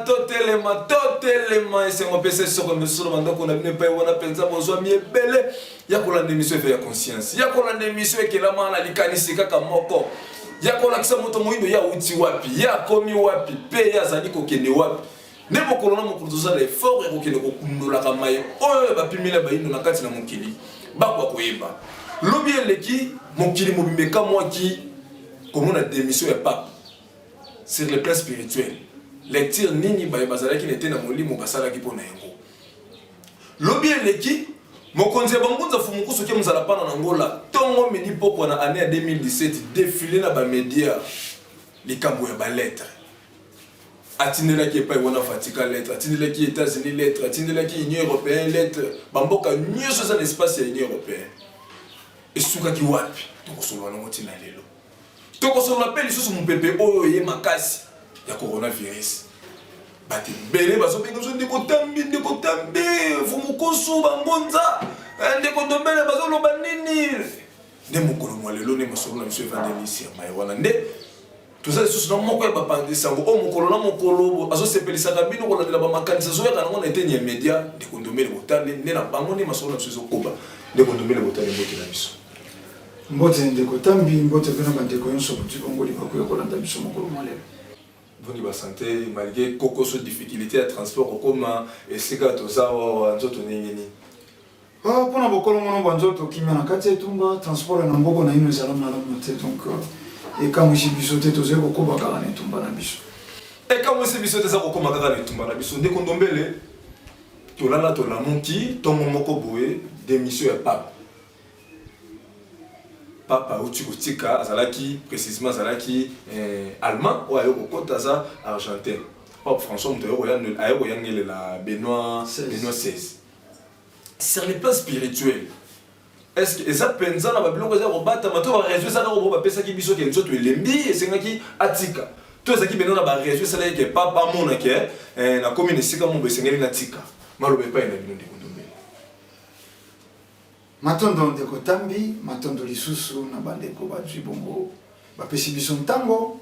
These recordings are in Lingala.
totelema, et c'est mon PC sur le monsieur, on a bien payé, on a pensé, bonjour, mieux belle, ya kola démission fait conscience, ya kola démission et que la main a likanisi kaka moko, ya kola kisa moto moindo ya uti wapi, ya komi wapi, pe ya zali kokende wapi, ne mokolo na mokolo toza l'effort ya kokende kokundola kamaye, oyo ba pimela ba ino na kati na mokili, ba kwa koyeba. Lobi eleki mokili mobimbe ka moi qui comme on a démission ya pape sur le plan spirituel. Les tirs nini ba bazala qui n'était na molimo basala ki pona yango. Lobi eleki mokonzi bangunza fumukuso ke muzala pana na ngola tongo mini poko na année 2017 défilé na ba média likambo ya ba lettre. Atindela ki pa wana Vatican lettre, atindela ki États-Unis lettre, atindela ki Union européenne lettre, bamboka nyoso za l'espace ya Union européenne. Et souka ki wapi toko solo na motina lelo. Toko solo appelle lisusu mpepe oyo ye makasi ya coronavirus. Bati bele baso benga so ndeko tambi fumukoso bangonza ndeko ndombele baso lo banini. Ne mokolo mwa lelo ne masolo na monsieur Evangeliste ya mai wana nde tout ça lisusu na moko ya bapandisa ngo o mokolo na mokolo aso sepelisa kabino ko la ba makanisa so ya kana ngona eteni media ndeko ndombele botale ne na bango ne masolo na biso koba ndeko ndombele botale mboki na biso. Mbote ndeko tambi mbote pena bandeko yonso kuti kongoli bakuya kolanda biso mokolo mwalelo. Boni ba santé malgré kokoso difficulté à transport koma esika tozawa nzoto ningini. Pona bokolo mono banzoto kimya na kati etumba transport na mboko na ino ezala malamu te donc et quand mushi biso te toze kokoba kaka na etumba na biso. Et quand mushi biso te za kokoma kaka na etumba na biso ndeko ndombele tolala tolamuki tongo moko boye démission ya pape. Papa Uchigotika, Azalaki, précisément Azalaki allemand ou ayo kokota za argentin. Pape François Moutoyo ayo yangele la Benoît XVI. Sur le plan spirituel, est-ce que ça pensa na babiloko za robata mato ba réjouir ça na robo pesa ki biso ke nzoto elembi esengaki atika. To zaki Benoît na ba réjouir ça ke papa mona ke na commune sika mo besengeli na tika. Malobe pa ina bino ndeko. Matondo ndeko tambi, matondo lisusu na bandeko bazwi bongo bapesi biso ntango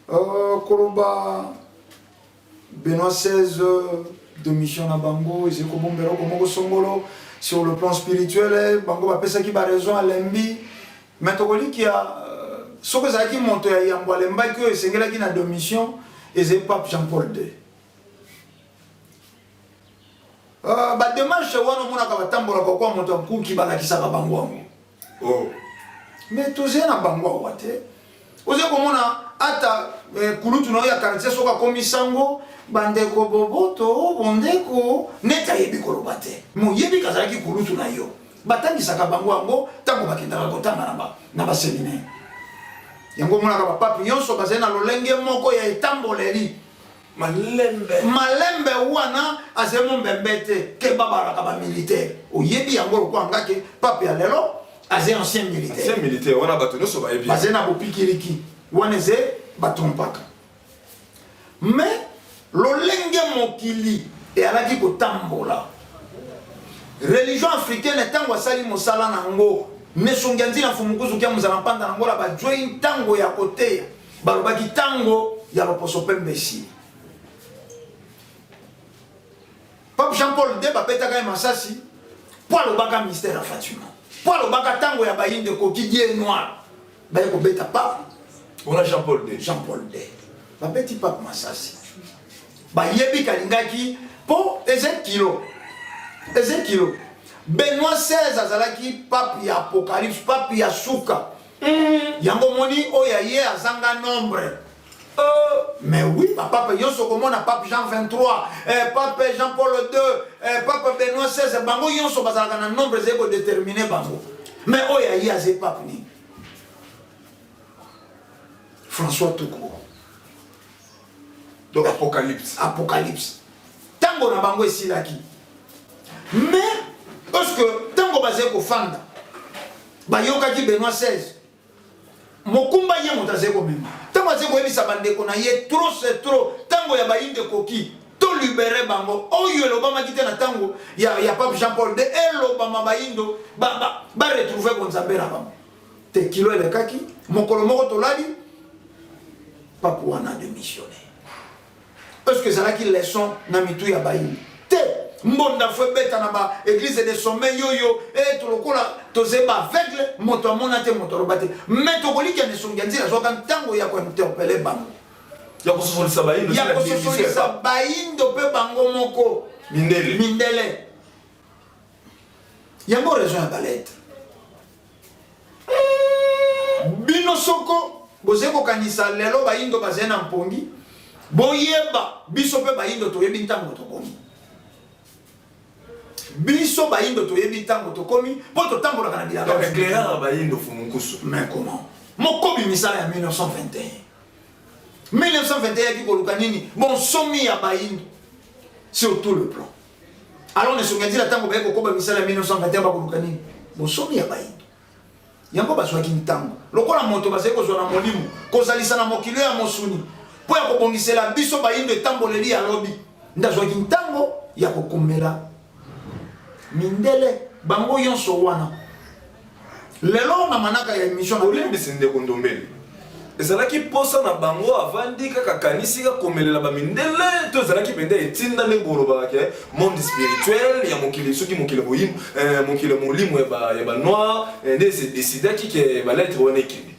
koloba Benoît XVI de mission na bango ezeko bombelo komoko songolo sur le plan spirituel bango bapesaki ba raison à lembi mais tokoliki ya soko zaki monto ya yambo lemba ki esengelaki na de mission ezé pape Jean-Paul II. Ba démarche wana mona ka batambola kwa moto nkuki balakisaka bango wango. Oh. Mais toze na bango wate. Oze komona ata kulutu na ya quartier soka komisango bandeko boboto bondeko neta yebi kolobate. Mo yebi kazalaki kulutu na yo. Batangisaka bango wango tango bakendaka kotanga na ba séminaire. Yango mona ka ba pape nyonso bazena lolenge moko ya etamboleri. Malembe wana azemo mbembete ke baba ka ba militaire oyebi yango ko ngake pape ya lelo aze ancien militaire wana bato nyonso ba yebi bazena bopikiriki wana ze batompaka mais lolenge mokili e alaki kotambola religion africaine tango asali mosala nango mesonganzi na fumukuzu kya muzala panda nango la ba join tango ya koteya balobaki tango ya loposo pembesi. Pape Jean-Paul II bapetaka masasi pour le baka mystère à Fatima. Pour le baka tango ya bayinde ko kidie noir. Ba ko beta pape. On a Jean-Paul II. Jean-Paul II. Ba beti pape masasi. Ba yebi kalingaki po Ezekilo. Benoît XVI azalaki pape ya Apocalypse, pape ya Souka. Yango moni oya ye azanga nombre. Mais oui, papa Yoso komona pape Jean 23, pape Jean-Paul II, pape Benoît XVI, bango Yoso bazalaka na nombre zeko déterminé bango. Mais oya yi aze pape ni. François Toko. Donc Apocalypse. Tango na bango esilaki. Mais parce que tango bazeko fanda. Bayokaki Benoît XVI. Mokumba ye motazeko mema. Tango azeko yebisa bandeko na ye trop c'est trop. Tango ya bainde koki to libérer bango. Oyo elobama kite na tango ya pape Jean-Paul II elobama baindo ba retrouver konzambera bango. Te kilo elekaki mokolo moko tolali pape wana démissionné. parce que ça qui leçon na mitu ya bayi te mbonda fo beta na ba église de sommet yoyo et to lokola to zeba aveugle moto amona te moto robate mais to koliki ne songi nzira zo kan tango ya ko interpeller bango ya ko sosolisa bayindo ya ko sosolisa bayindo pe bango moko mindele yango raison ya balette bino soko bozeko kanisa lelo bayindo bazena mpongi boyeba biso pe bayindo toyebi ntango tokomi biso bayindo toyebi ntango tokomi po totambola kana bilaka donc éclaireur bayindo fumunkusu mais comment mokobi misala ya 1921 qui koluka nini bon somi ya bayindo sur tout le plan alors ne songa dira tango bayeko koba misala ya 1921 ba koluka nini bon somi ya bayindo yango bazwaki ntango lokola moto bazali kozwa na molimo kozalisa na mokili ya mosuni po ya kobongisela biso bayindo etamboleli ya lobi ndazwaki ntango ya kokomela mindele bango yonso wana lelo na manaka ya émission olimbisi ndeko ndombeli ezalaki posa na bango avandi kaka kanisi kakomelela bamindele to ezalaki mpenza etinda ndenge olobaka monde spirituel ya mokili soki mokili boyimu mokili molimo ya banoir nde edecidaki ke baletre wana ekende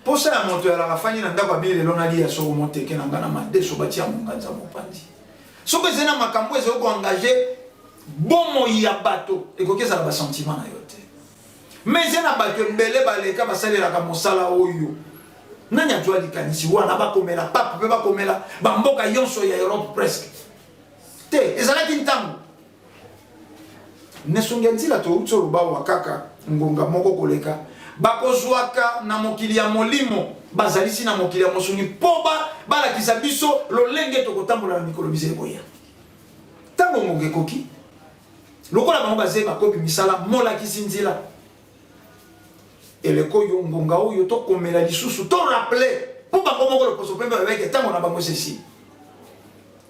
posa ya moto yalaka fani na ndako abili lelo nali ya soko moteke na ngana madeso batia monganza mopandi soki ezali na makambo ezali koengage bomoi ya bato ekoki ezala basentiment na yo te mais ezali na bato ebele baleka basalelaka mosala oyo nani azwa likanisi wana bakomela pape mpe bakomela bamboka yonso ya Europe presque te ezalaki ntango nesongi ya nzela touti oloba wa kaka ngonga moko koleka bakozwaka na mokili ya molimo bazalisi na mokili ya mosuni mpo balakisa biso lolenge tokotambola na mikolo bizeli koya ntango ngonga ekoki lokola bango bazali bakobi misala molakisi nzela eleko yo ngonga oyo tokomela lisusu to rappeler mpo bango moko loposo mpe babeke ntango na bango esesi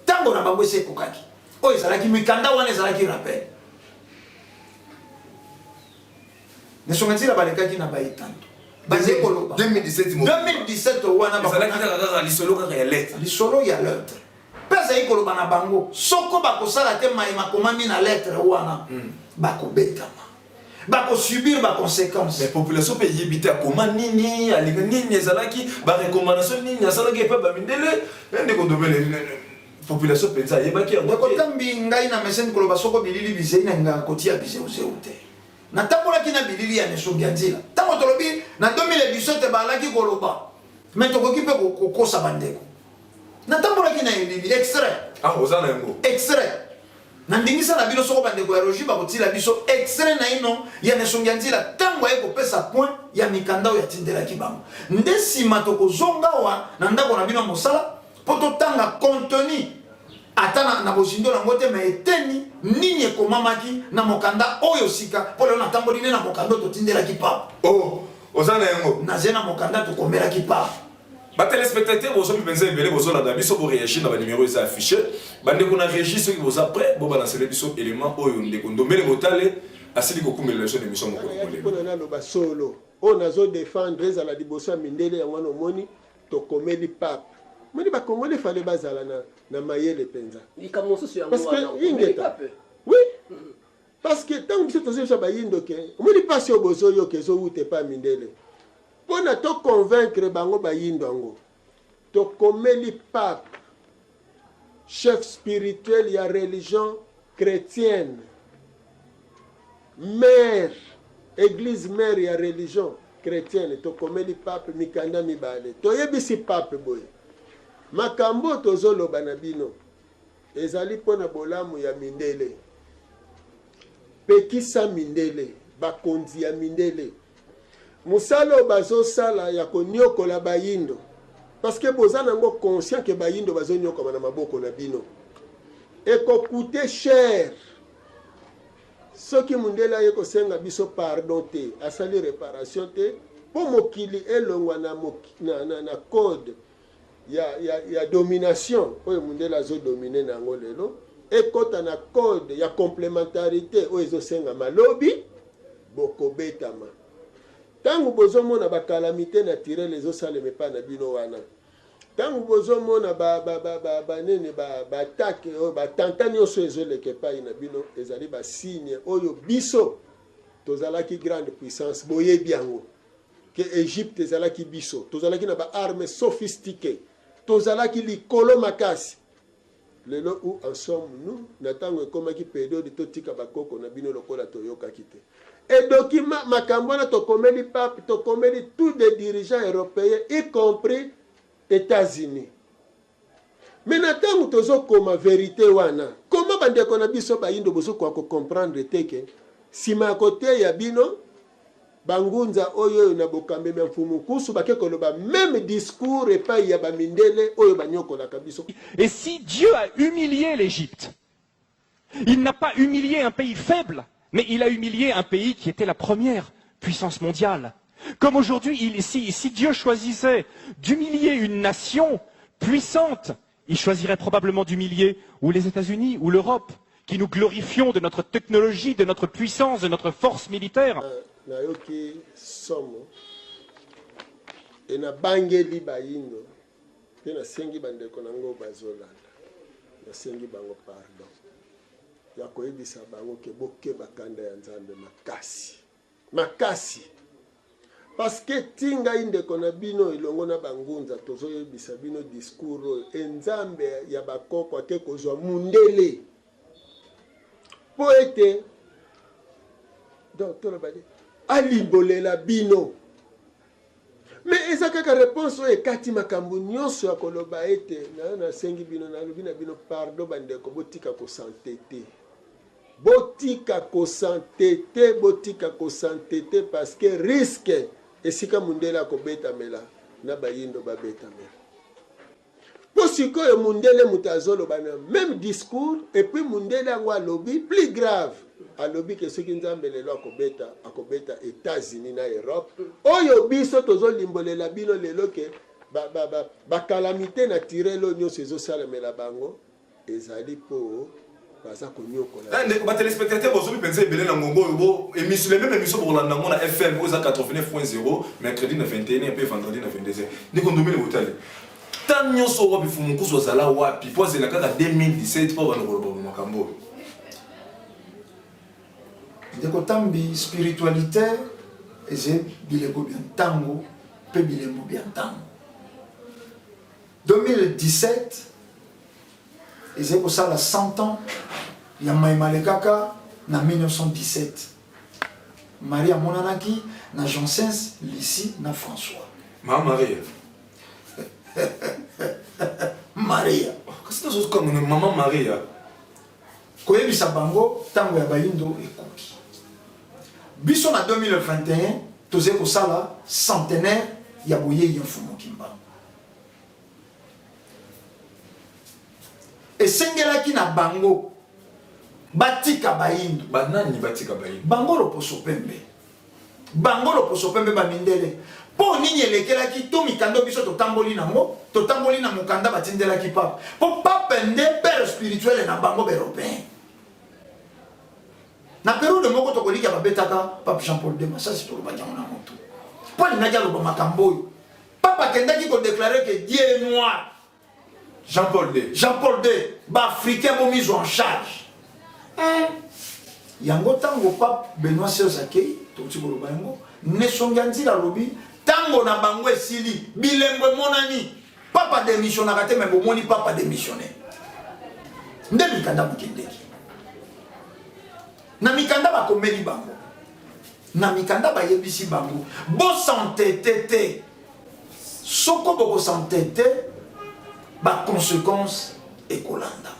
ntango na bango esi ekokaki oyo ezalaki mikanda wana ezalaki rappel nesonga nzela balekaki na bayitanto bazali koloba 2017 wana ezalaki kaka lisolo kaka ya lettre lisolo ya lettre mpe azali koloba na bango soko bakosala te mayema komami na lettre wana bakobetama bakosubir baconséquence mais population mpe yebi te akoma nini alinga nini ezalaki barecommandation nini asalaki epe bamindele ndeko ndobele population mpenza ayebaki yango ekotambi ngai na meseni koloba soko bilili bizei na ngaka kotia bizeuzeu te natambolaki na bilili ya nesongi ya nzela ntango tolobi na 2017 balaki koloba mais tokoki mpe kokosa bandeko natambolaki na elili extrait oza na yango extrait nandingisa na bino soko bandeko ya rogi bakotila biso extrait na ino ya nesongi ya nzela ntango aye kopesa point ya mikanda oyo atindelaki bango nde nsima tokozonga awa na ndako na bino ya mosala mpo totanga contenu ata na bozindo nango te ma eteni nini ekomamaki na mokanda oyo sika mpo lelo natamboli nde na mokanda oyo totindelaki papa oza na yango naze na mokanda tokomelaki papa batelespectateur bozomi mpenza ebele bozolanda biso boréagir na banimero eza affiché bandeko na régi soki boza prêt bobalansele biso élément oyo ndeko ndombele botale asili kokumelela biso na émission moko mpona naloba solo oyo nazodefendre ezala liboso ya mindele yango wana omoni tokomeli pape moni bakongole fale bazala na mayele mpenza parce que ingeta oui parce que ntango biso tozoyebisa bayindo ke omoni mpasi oyo bozoyoka ezowute pa mindele mpona toconvaincre bango bayindo yango tokomeli pape chef spirituel ya religion chrétienne mère église mère ya religion chrétienne tokomeli pape mikanda mibale toyebisi pape boye makambo tozoloba na bino ezali mpona bolamu ya mindele pekisa mindele bakonzi ya mindele musala oyo bazosala ya koniokola bayindo parce que boza nango conscient ke bayindo bazoniokama na maboko na bino ekokute cher soki mundele aye kosenga biso pardon te asali réparation te mpo mokili elongwa na code ya domination oyo mundele azodomine nango lelo ekota na code ya complémentarité oyo ezosenga malobi bokobetama ntango bozomona bakalamité naturele ezosalema epai na bino wana Tant que vous avez attaque, tantani so ezoleke epai na bino ezali ba signe oyo biso tozalaki grande puissance boyebi yango que Égypte ezalaki biso tozalaki na ba armes sophistiquées tozalaki likolo makasi lelo où en sommes-nous natango ekomaki période totika bakoko na bino lokola toyokaki te et document makambo na tokomeli pape tokomeli tous les dirigeants européens y compris États-Unis. Mais natango tozokoma vérité wana comment bandeko na biso bayindo bozokwa ko comprendre teke sima côté ya bino bangunza oyo na bokambe ya mfumu kusu bakekoloba même discours epai ya bamindele oyo banyokola kabiso. Et si Dieu a humilié l'Égypte, il n'a pas humilié un pays faible, mais il a humilié un pays qui était la première puissance mondiale. Comme aujourd'hui, si Dieu choisissait d'humilier une nation puissante, il choisirait probablement d'humilier ou les États-Unis ou l'Europe, qui nous glorifions de notre technologie, de notre puissance, de notre force militaire. Nayoki somo ena bangeli bayindo pe na sengi bandeko nango bazolanda na sengi bango pardon ya koyebisa bango ke boke bakanda ya Nzambe makasi parce que tinga indeko na bino ilongo na bangunza tozoyebisa bino discours Nzambe ya bakoko ake kozwa mundele po ete donc tolobadi alimbolela bino mais eza kaka réponse oyo ekati makambo nyonso ya koloba ete na sengi bino nalobi na bino pardon bandeko botika kosantete parce que risque esika mundele akobetamela na bayindo babetamela po sikoyo mundele moto azoloba na même discours et puis mundele yango alobi plus grave alobi ke soki Nzambe lelo akobeta États-Unis na Europe oyo biso tozolimbolela bino lelo ke bakalamité naturelle oyo nyonso ezosalemela bango ezali po baza konyokola batelespectateur bozobi mpenza ebele na ngongo oyo émission même émission bokolanda yango na FM oza 89.0 mercredi na 21 mpe vendredi na 22h ndiko ndomele botali tant nyonso wapi fumukusu azala wapi po azela kaka 2017 po banokoloba makambo oyo ndeko tambi spiritualité eze bileko bien tango pe bilembo bien tango 2017 eze kosala 100 ans ya maimale kaka na 1917 Marie amonanaki na Janssens Lucie na François Maria kasi nazokamona mama Maria koyebisa bango tango ya bayindo ekoki biso na 2021 toze kosala centenaire ya boyei ya mfumu Kimbangu esengelaki na bango batika bayindo banani batika bayindo bango loposo pembe bamindele po nini elekelaki to mikando biso totamboli nango totamboli na mukanda batindelaki papa po papa nde père spirituel na bango européen na période moko tokoliki babetaka Pape Jean-Paul II Masasi tolobaki yango na moto po alingaki aloba makambo oyo papa akendaki kodéclare que Dieu est noir Jean-Paul II baafricain bomise en charge yango tango Pape Benoît XVI akei toti koloba yango nesongi ya nzila alobi tango na bango esili bilembo emonani papa démissionnaka te me bomoni papa démissionnaire nde mikanda mokendeki na mikanda bakomeli bango na mikanda bayebisi bango bosantete te soko bokosantete baconséquence ekolandama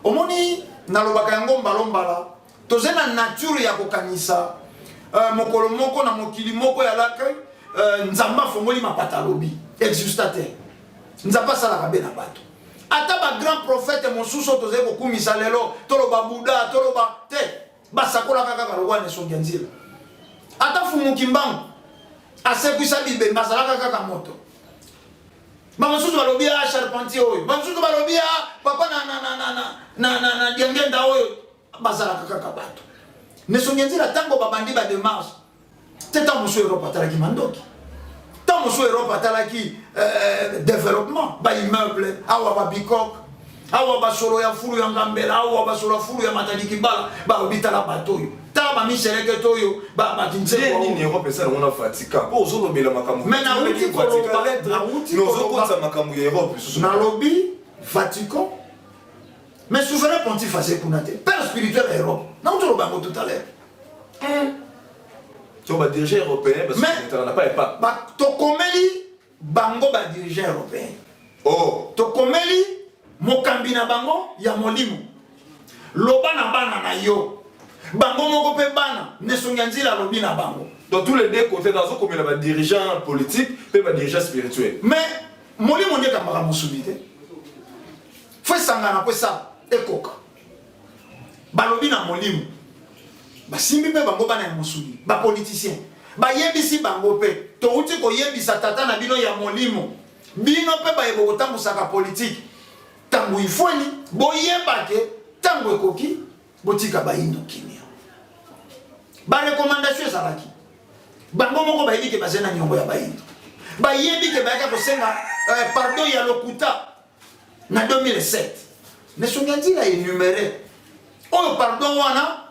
omoni nalobaka yango mbala toze na nature ya kokanisa mokolo moko na mokili moko ya laka Nzambe afongoli mapata lobi exusta te Nzambe asalaka be na bato ata ba grand prophète mosusu toze kokumisa lelo toloba Buddha toloba te basakola kaka lokwa nesongi nzila ata Fumu Kimbangu asekwisa bibemba asalaka kaka moto bamosusu balobi ya charpentier oyo bamosusu balobi ya papa na diangenda oyo basalaka kaka bato nesongi nzila tango babandi ba démarche te ta mosu Europe atalaki mandoki ta mosu Europe atalaki développement ba immeuble awa ba bikok awa ba solo ya fulu ya ngambela awa ba solo fulu ya matadiki bala ba obitala batoyo ta ba miseleke toyo ba kinse ko ni Europe ça on a Vatican ko zo lobela makambo mais na uti ko nous ko ça makambo ya Europe na lobby Vatican mais souverain pontife assez kunate père spirituel à Europe na uti lo bango tout à l'heure tu vas diriger européen parce que tu n'as pas ba to komeli bango ba dirigeant européen oh to komeli mokambi na bango ya molimo loba na bana na yo bango moko pe bana ne songanzila lobi na bango dans tous les deux côtés dans comme il dirigeant politique et ba dirigeant spirituel mais molimo ndeka maka musubite faut sangana ko ça ekoka balobi na molimo basimbi pe bango bana ya musubi ba politicien ba yebisi bango pe to uti ko yebisa tata na bino ya molimo bino pe ba yebo kotambusa politique tango ifoni boyeba ke tango ekoki botika bayindo kimia ba recommandation ezalaki bango moko bayebi ke bazena nyongo ya bayindo bayebi ke bayaka kosenga pardon ya lokuta na 2007 ne songanzila énuméré oyo pardon wana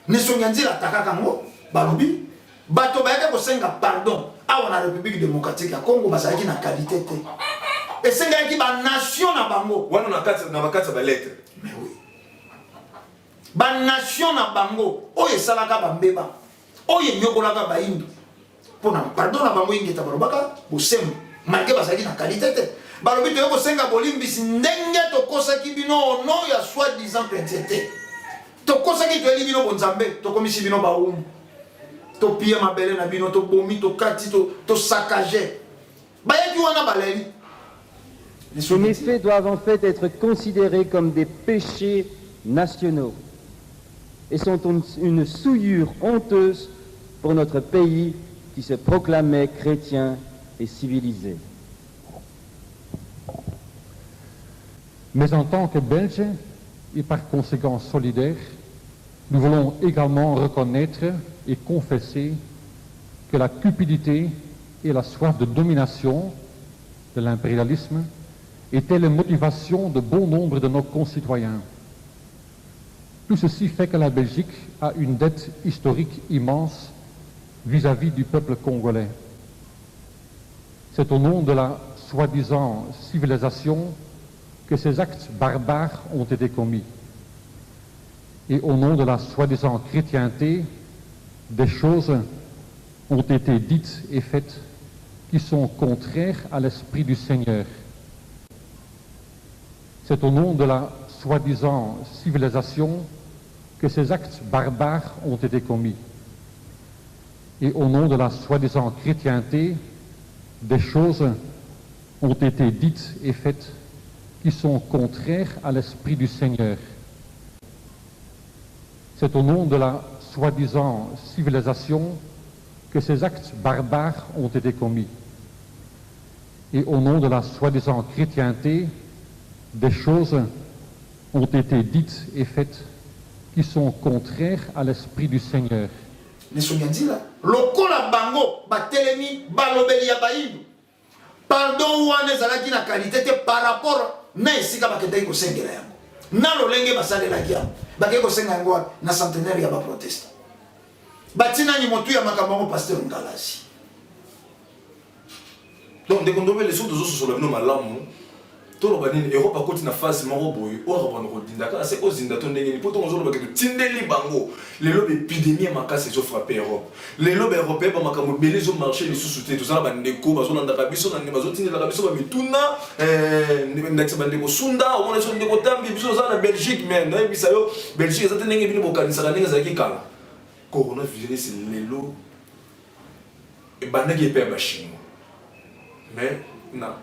ne songanzila takaka ngo balobi bato bayaka kosenga pardon awa na République démocratique ya Congo bazalaki na qualité te esengaki ba nation na bango wana na bakati ba lettre mais oui ba nation na bango oyo esalaka bambeba oyo nyokolaka bayindo pona pardon na bango ingeta balobaka bosembo malgré bazalaki na qualité te balobi toyo kosenga bolimbisi ndenge tokosaki bino ono ya soi-disant piété tokosaki toyeli bino bonzambe tokomisi bino baumu topia mabele na bino tobomi tokati tosakage bayaki wana baleli. Ces méfaits doivent en fait être considérés comme des péchés nationaux et sont une souillure honteuse pour notre pays qui se proclamait chrétien et civilisé. Mais en tant que Belges et par conséquent solidaires, nous voulons également reconnaître et confesser que la cupidité et la soif de domination de l'impérialisme étaient les motivations de bon nombre de nos concitoyens. Tout ceci fait que la Belgique a une dette historique immense vis-à-vis du peuple congolais. C'est au nom de la soi-disant civilisation que ces actes barbares ont été commis. Et au nom de la soi-disant chrétienté, des choses ont été dites et faites qui sont contraires à l'esprit du Seigneur. C'est au nom de la soi-disant civilisation que ces actes barbares ont été commis. Et au nom de la soi-disant chrétienté, des choses ont été dites et faites qui sont contraires à l'esprit du Seigneur. C'est au nom de la soi-disant civilisation que ces actes barbares ont été commis. Et au nom de la soi-disant chrétienté, des choses ont été dites et faites qui sont contraires à l'esprit du Seigneur. Lokola bango batelemi balobeli ya bayindo pardon wana ezalaki na qualité te par rapport na esika bakendaki kosengela yango na lolenge basalelaki yango bakei kosenga yango na centenaire ya baprotestant batinani motu ya makambo yango pasteur Ngalasi. Donc dès qu'on doit les autres sur le nom malamu tout le monde Europe a continué à faire ce maro boy ou à rendre d'indaka c'est aux indaton ndenge pour ton zolo bakendo tindeli bango les lobes épidémie makasi zo frapper Europe les lobes européens ba makambo belé zo marché les sous-soutés tout ça ba ndeko ba zo ndaka biso na bazo tindela ka biso ba mituna ndakisa ba ndeko sunda on est sur ndeko tambi biso za na Belgique mais na bisa yo Belgique za ndenge bino bokanisa ndenge za kikala coronavirus les lots et bandaki pe ba chinois mais na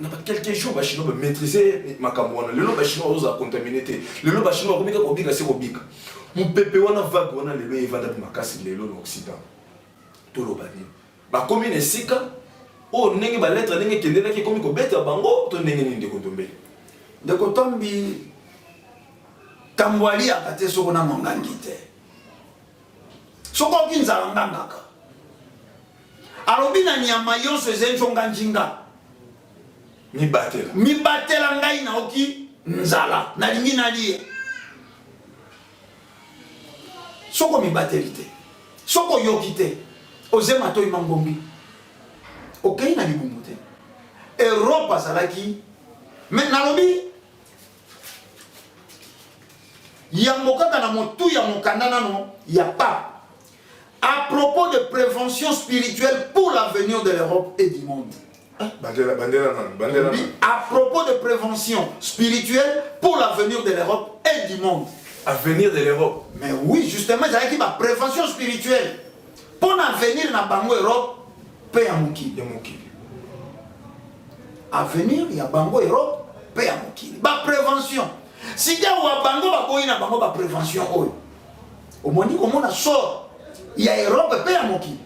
pas quelques jours les Chinois maîtriser makambo wana lelo ba Chinois oza contaminé lelo ba Chinois komika kobika se kobika mon pepe wana vague wana lelo evanda bi makasi lelo na Occident to lo bani ba komi na sika o ndenge ba lettre ndenge kendela ki komi ko beta bango to ndenge ni ndeko ndombe ndeko tombi tambwali akate soko na mongangi te soko kinza ngangaka alobi na nyama yonso ezenjonga njinga mibatela ngai naoki nzala nalingi nalia soko mibateli te soko yoki te ozema to imangombi okei na libumu te Europe azalaki mais nalobi yango kaka na motu ya mokanda nano ya pape à propos de prévention spirituelle pour l'avenir de l'Europe et du monde. À propos de prévention spirituelle pour l'avenir de l'Europe et du monde. Avenir de l'Europe. Mais oui, justement, c'est qui ma prévention spirituelle pour l'avenir na bango Europe paix à Moukili. Avenir il y a bango Europe paix à Moukili. Ba prévention. Si tu as bango ba boy na bango ba prévention oyo. Au moins ni comment on sort il y a Europe paix à Moukili.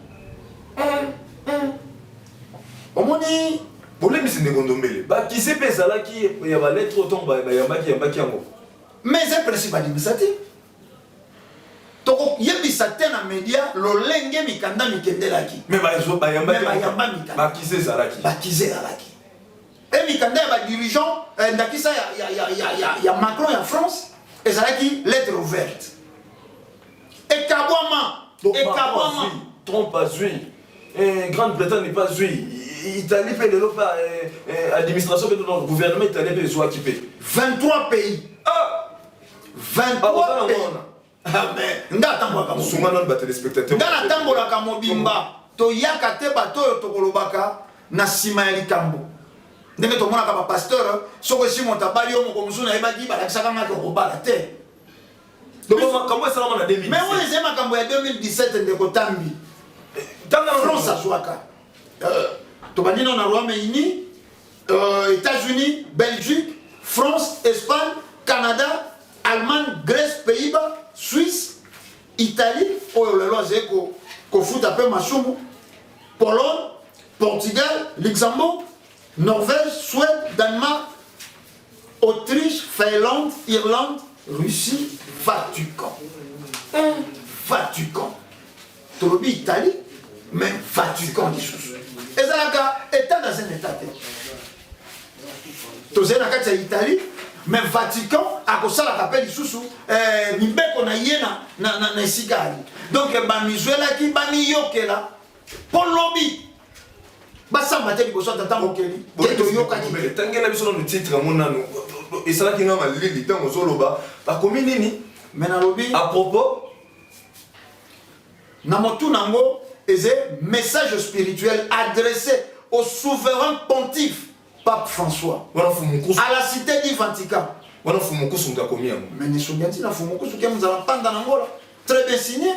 Au moins ni problème c'est ngondombele. Ba qui c'est pesa là qui il y a ba lettre autant ba yambaki yango. Mais c'est principe administratif. Toko yebisa te na media lolenge mikanda mikendelaki. Mais ba zo ba yamba mikanda. Ba qui c'est zalaki. Ba qui c'est zalaki. Et mikanda ba dirigeant ndakisa ya Macron ya France et zalaki lettre ouverte. Et kabwama Trump a joué. Grande-Bretagne n'est pas joué. Italie fait de l'Europe, administration de notre gouvernement italien peut soit équipé. 23 pays. 23 pays. Ah mais ngata mbaka mo. Soumana ba téléspectateurs. Ngana tambola ka mobimba. To yaka te bato to kolobaka na sima ya likambo. Ndenge to mona ka ba pasteur soko simo tabali yo moko musuna ebaki ba lakisaka ngaka ko bala te. Donc makambo ça na 2017. Mais oui, c'est makambo ya 2017 ndeko tambi. Tanga France azwaka. Tobandi na Royaume-Uni, États-Unis, Belgique, France, Espagne, Canada, Allemagne, Grèce, Pays-Bas, Suisse, Italie, Pologne, Portugal, Luxembourg, Norvège, Suède, Danemark, Autriche, Finlande, Irlande, Russie, Vatican. Vatican. Tolobi Italie, mais Vatican des choses. Et ça, état dans un état. Tous les cas Italie, mais Vatican, à cause de la capelle sous Nibeko na yena na sigari. Donc bamizuela ki bamiyoke là pour lobby. Basa mateli boso tata mokeli. Keto yoka ki. Tangela biso no titre monano. Et ça qui nga malili tango zoloba ba komi nini? Mais na lobby à propos na motu nango eze message spirituel adressé au souverain pontife Pape François à la cité du Vatican. Mais ne souviens na Fumukusu qui nous a panda nangola très bien signé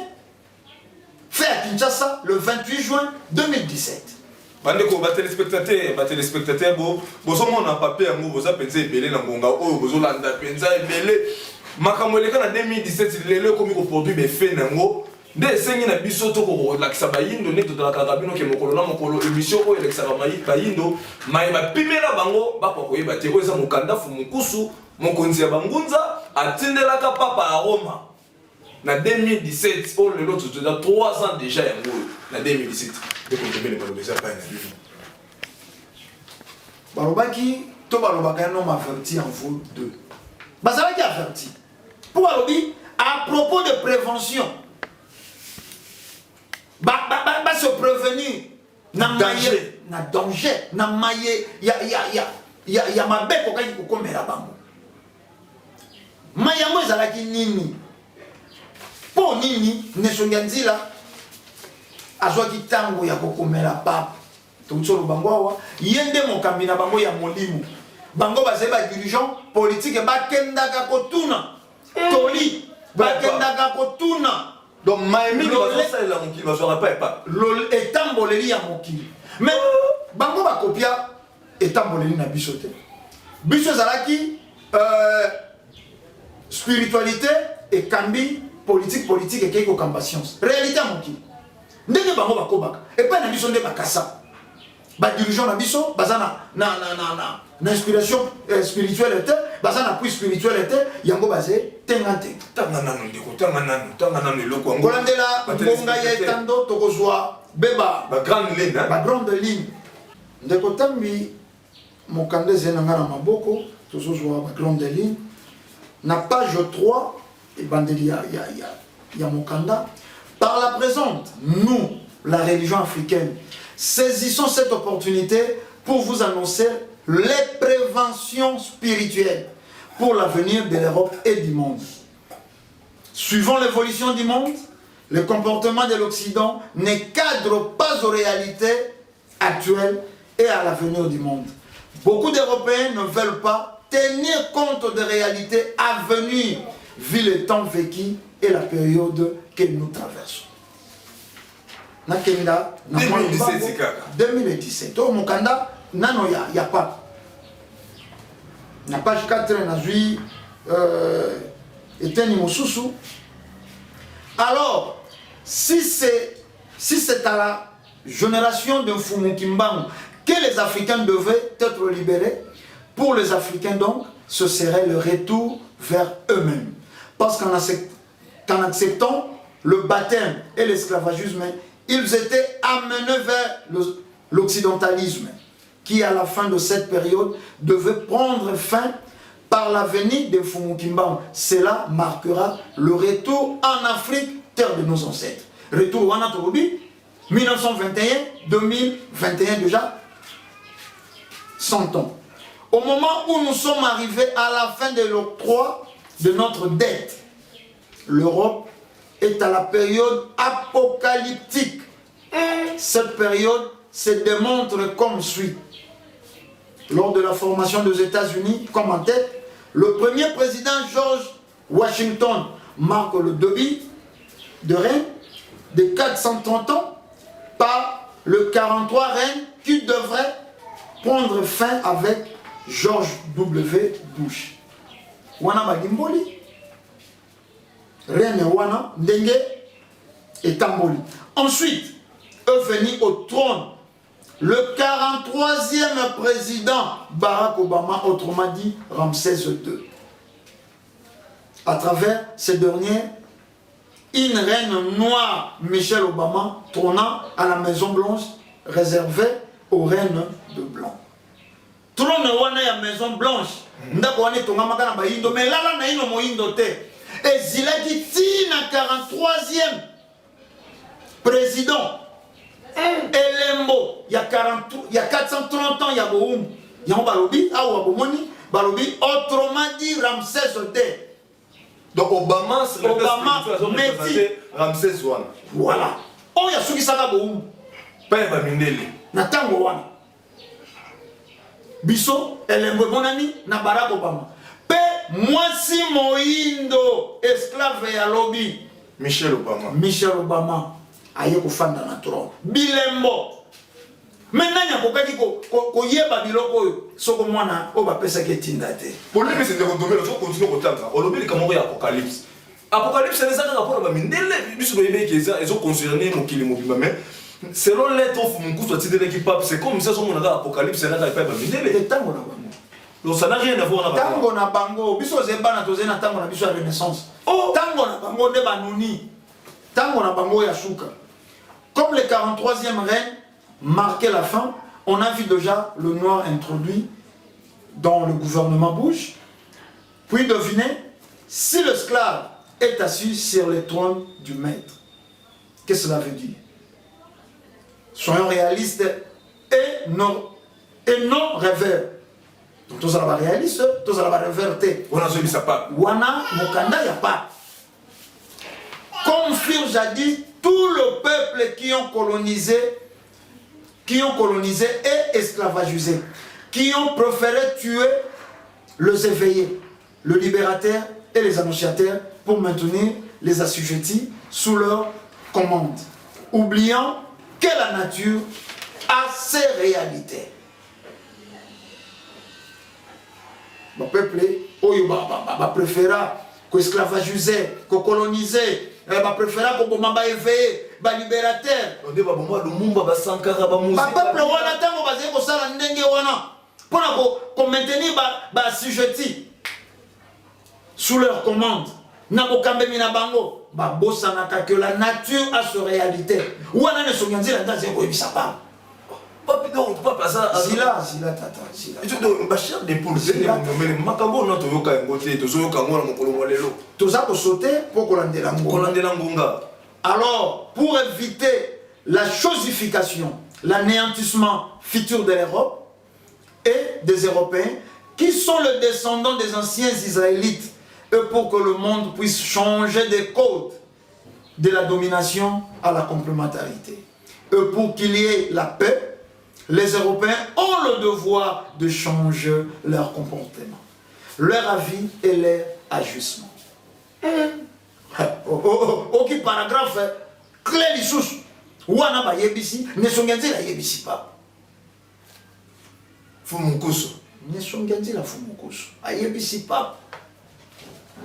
fait à Kinshasa le 28 juin 2017. Bandeko ba téléspectateur bo bosomo na papier yango boza penza ebele na ngonga oyo bozolanda penza ebele makambo eleka na 2017 lelo komi ko produit be fait nango nde sengi na biso to ko lakisa bayindo ne to la karabino ke mokolo na mokolo émission oyo lakisa bayindo mai ba pimela bango ba ko yeba te ko eza mokanda Fumukusu mokonzi ya bangunza atindelaka papa à Roma na 2017 oh lelo to 3 ans déjà yango na 2017 de kontomele ba déjà pas na lui balobaki to balobaka non averti en vous deux bazalaki averti pour alobi à propos de prévention ba se prévenir na danger na danger na maye ya mabeko kaki kokomela bango mayango ezalaki nini po nini nesonga nzila azwaki ntango ya kokomela papa toutolo bango awa ye nde mokambi na bango ya molimo bango bazali badirigeant politique bakendaka kotuna toli bakendaka kotuna donc maemi bazosalela mokili bazwaka pa epa etamboleli ya mokili mais bango bakopia etamboleli na biso te biso ezalaki spiritualité ekambi politique ekei kokamba science réalité ya mokili ndenge bango bakobaka epai na biso nde bakasa badirigeant na biso baza na inspiration spirituelle te baza na puits spirituelle te yango baze tenga tanga nanu ndeko tanga nanu eloko yango kolandela ngonga ya etando tokozwa beba La grande ligne, hein? la grande ligne. Ndeko Tambi mokanda zenanga na maboko tozozwa la grande ligne. Na page 3 et bandeli ya mokanda. Par la présente, nous, la religion africaine, saisissons cette opportunité pour vous annoncer les préventions spirituelles pour l'avenir de l'Europe et du monde. Suivant l'évolution du monde, le comportement de l'Occident ne cadre pas aux réalités actuelles et à l'avenir du monde. Beaucoup d'Européens ne veulent pas tenir compte des réalités à venir, vu le temps vécu et la période que nous traversons. 2017, 2017. Oh, Mokanda, nano ya pas. Na page 4, nazui Eteni Mosusu. Alors, si c'est à la génération de Mfumu Kimbangu que les Africains devaient être libérés, pour les Africains donc, ce serait le retour vers eux-mêmes. Parce qu'en acceptant le baptême et l'esclavagisme, ils étaient amenés vers l'occidentalisme, qui à la fin de cette période devait prendre fin par la venue de Mfumu Kimbangu. Cela marquera le retour en Afrique, terre de nos ancêtres. Retour au Anatolobi, 1921-2021 déjà, 100 ans. Au moment où nous sommes arrivés à la fin de l'octroi de notre dette, l'Europe est à la période apocalyptique. Cette période se démontre comme suit. Lors de la formation des États-Unis, comme en tête, le premier président George Washington marque le début de règne de 430 ans par le 43 règne qui devrait prendre fin avec George W. Bush. Wana Badimboli, règne Wana Ndenge et Tamboli. Ensuite, est venu au trône le 43e président Barack Obama, autrement dit Ramsès II. À travers ces derniers, une reine noire, Michelle Obama, trônant à la Maison Blanche, réservée aux reines de blanc. Trône wana ya Maison Blanche, ndako wana tongamaka na bayindo, mais lala na ino moyindo te. Et zilaki tina 43e président. Elembo, il y a 430 ans, il y a Boum. Il y a un balobi, balobi, autrement dit Ramsès II. Donc Obama, c'est Obama, Ramsès Wana. Voilà. Oh, il y a ceux qui savent Boum. Père Bamindele. Natango Wana. Biso, Elembo, mon ami, na Barack Obama. Pe, moi si Moindo, esclave ya lobby. Michelle Obama. Michelle Obama. Aye kufanda na trône bilembo maintenant nya kokaki ko yeba biloko oyo soko mwana o ba pesa ke tinda te problème c'est de redomber so continuer kotanga olobi kamoko ya apocalypse c'est ça ka pour ba mindele biso boyebe ke ça ezo concerner mokili mobimba mais selon l'être of munkusu atidele ki pape c'est comme ça so mona ka apocalypse na ka pa ba mindele et tango na bango donc ça n'a rien à voir na tango na bango biso zeba na tozena tango na biso ya renaissance oh tango na bango de banuni tango na bango ya shuka. Comme le 43e règne marquait la fin, on a vu déjà le noir introduit dans le gouvernement Bush. Puis devinez, si l'esclave est assis sur le trône du maître, qu'est-ce que cela veut dire? Soyons réalistes et non rêveurs. Donc tous allons réalistes, tous allons rêveurs. On a celui ça pas. Wana mokanda ya pas. Comme furent jadis tout le peuple qui ont colonisé et esclavagisé, qui ont préféré tuer les éveillés, le libérateur et les annonciateurs pour maintenir les assujettis sous leur commande, oubliant que la nature a ses réalités. Le peuple préféra qu'esclavagiser, qu'on coloniser, ba préféra ko bomba éveillé ba libérateur on ba bomba lumumba ba sankara ba musique ba peuple wana tango ba zeko sala ndenge wana pona ko maintenir ba sujetti sous leur commande na bokambe mina bango ba bosana que la nature a sa réalité ou ana ne songanzi la ndaze ko ebisa ba papi donc pas ça zila tata zila et donc ba chef de police mais makambo na to yoka ngote to zo yoka ngona mokolo molelo to za ko sauter pour kolandela ngonga. Alors pour éviter la chosification, l'anéantissement futur de l'Europe et des Européens qui sont les descendants des anciens Israélites, et pour que le monde puisse changer des codes de la domination à la complémentarité. Et pour qu'il y ait la paix, les Européens ont le devoir de changer leur comportement, leur avis et leur ajustement. Ok, paragraphe clair du sous. Wana ba yebisi, ne songenzi la yebisi pas. Fumukuso. Ne songenzi la fumukuso. A yebisi pas.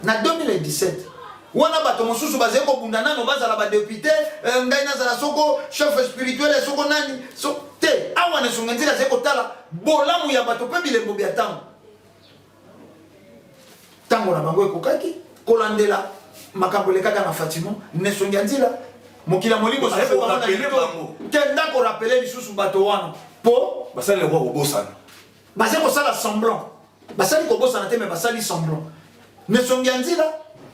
Na 2017, wana ba to mosusu ba zeko bundana no bazala ba député, ngai na zala soko chef spirituel soko nani, so te awa ne songenzi la zeko tala bolamu ya bato pe bilembo bia tango. Tango na bango ekokaki kolandela makambo lekaka na Fatima, ne songenzi la mokila molimo ça fait rappeler bango kenda ko rappeler lisusu bato wana po basali le roi bosana basali ko sala semblant basali ko bosana te mais basali semblant ne songanzila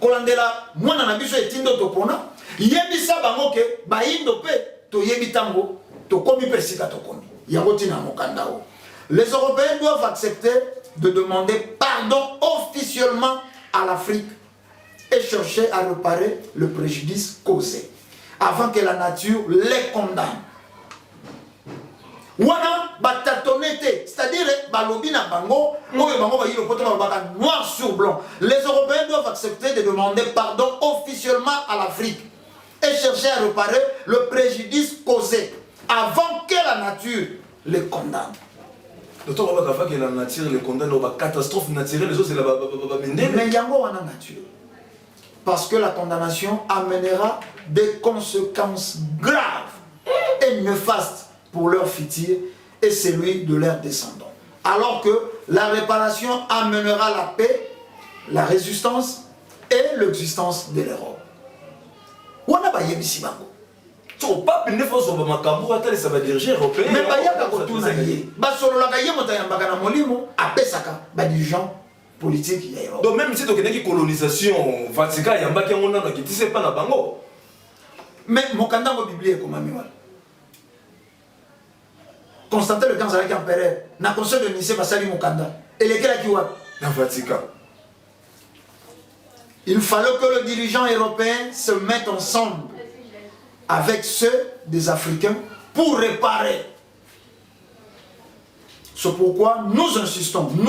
kolandela mwana na biso etindo topona yebisa bango ke baindo pe to yebitango to komi pe sika to komi yango tina mokandao. Les Européens doivent accepter de demander pardon officiellement à l'Afrique et chercher à réparer le préjudice causé avant que la nature les condamne. Wana batatonete, c'est-à-dire balobi na bango, oyo bango ba yilo poto ba noir sur blanc. Les Européens doivent accepter de demander pardon officiellement à l'Afrique et chercher à réparer le préjudice causé avant que la nature les condamne. Docteur Babaka que la nature les condamne aux catastrophes naturelles, les autres c'est la mais yango wana nature. Parce que la condamnation amènera des conséquences graves et néfastes pour leur futur et celui de leurs descendants. Alors que la réparation amènera la paix, la résistance et l'existence de l'Europe. Wana ba yebisi bango. To pas pende foso ba makambo atale ça va diriger européen. Mais ba yaka ko tuna ye. Ba solo la kaye mota yambaka na molimo apesaka ba dirigeants politique ya Europe. Donc même si tu connais qui colonisation Vatican yambaki ngona na kitise pas na bango. Mais mokanda mo Bible ko mami wala. Constantin le grand avec empereur na conseil de Nicée basali mokanda. Et lequel qui wa na Vatican. Il fallait que le dirigeant européen se mette ensemble avec ceux des Africains pour réparer. C'est pourquoi nous insistons. Nous,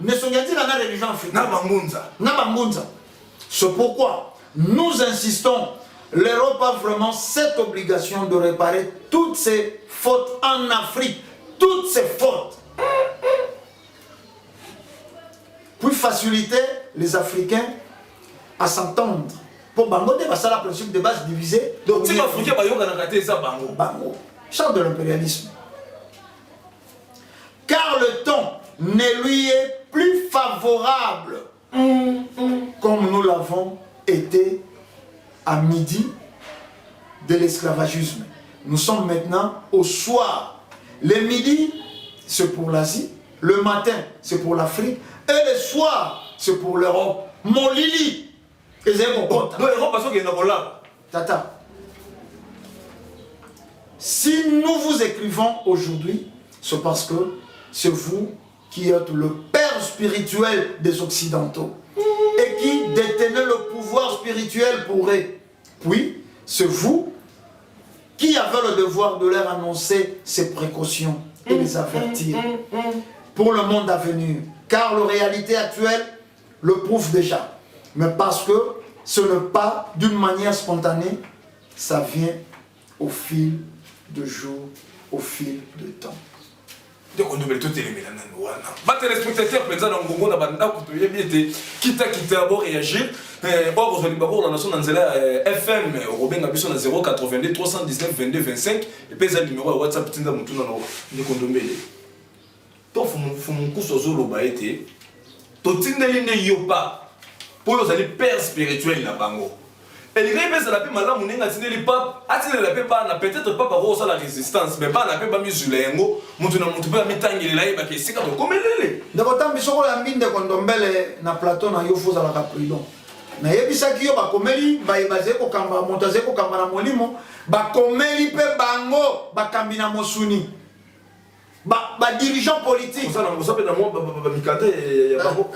ne sommes pas dans la religion africaine. C'est pourquoi nous insistons. L'Europe a vraiment cette obligation de réparer toutes ces fautes en Afrique. Toutes ces fautes. Pour faciliter les Africains à s'entendre. Pour Bango, c'est le principe de base divisé. Donc, si les Africains ont Bango. Bango. Charte de l'impérialisme. Car le temps ne lui est plus favorable comme nous l'avons été à midi de l'esclavagisme. Nous sommes maintenant au soir. Le midi, c'est pour l'Asie. Le matin, c'est pour l'Afrique. Et le soir, c'est pour l'Europe. Mon Lili. Et c'est mon compte. Tata. Si nous vous écrivons aujourd'hui, c'est parce que c'est vous qui êtes le père spirituel des Occidentaux et qui détenez le pouvoir spirituel pour eux. Puis, c'est vous qui avez le devoir de leur annoncer ces précautions et les avertir pour le monde à venir. Car la réalité actuelle le prouve déjà. Mais parce que ce n'est pas d'une manière spontanée, ça vient au fil de jours, au fil de temps. Donc on devait tout éliminer. Les téléspectateurs, quitte à réagir. Or, aujourd'hui, la nation FM, Robin Abisson à 082 319 22 25. Et puis, le numéro WhatsApp, Tinda Moutuna, de Kondomele. Donc, il faut que vous ayez été. Totinda Yopa. pour vous allez père spirituel na bango. Et les gens la paix madame on a tenu les papes, a la paix pas na peut-être pas par la résistance, mais pas la paix pas musulengo, mutuna mutupa mitangi la iba ke sika to komelele. Ndeko tambi soko la mbinde kondombele na plateau na yo foza la kapridon. Na yebisaki yo bakomeli bayebaze ko kamba montaze ko kamba na molimo, bakomeli pe bango bakambi na mosuni. Ba dirigeant politique. Ça na ça pe na mo ba mikate ya bango.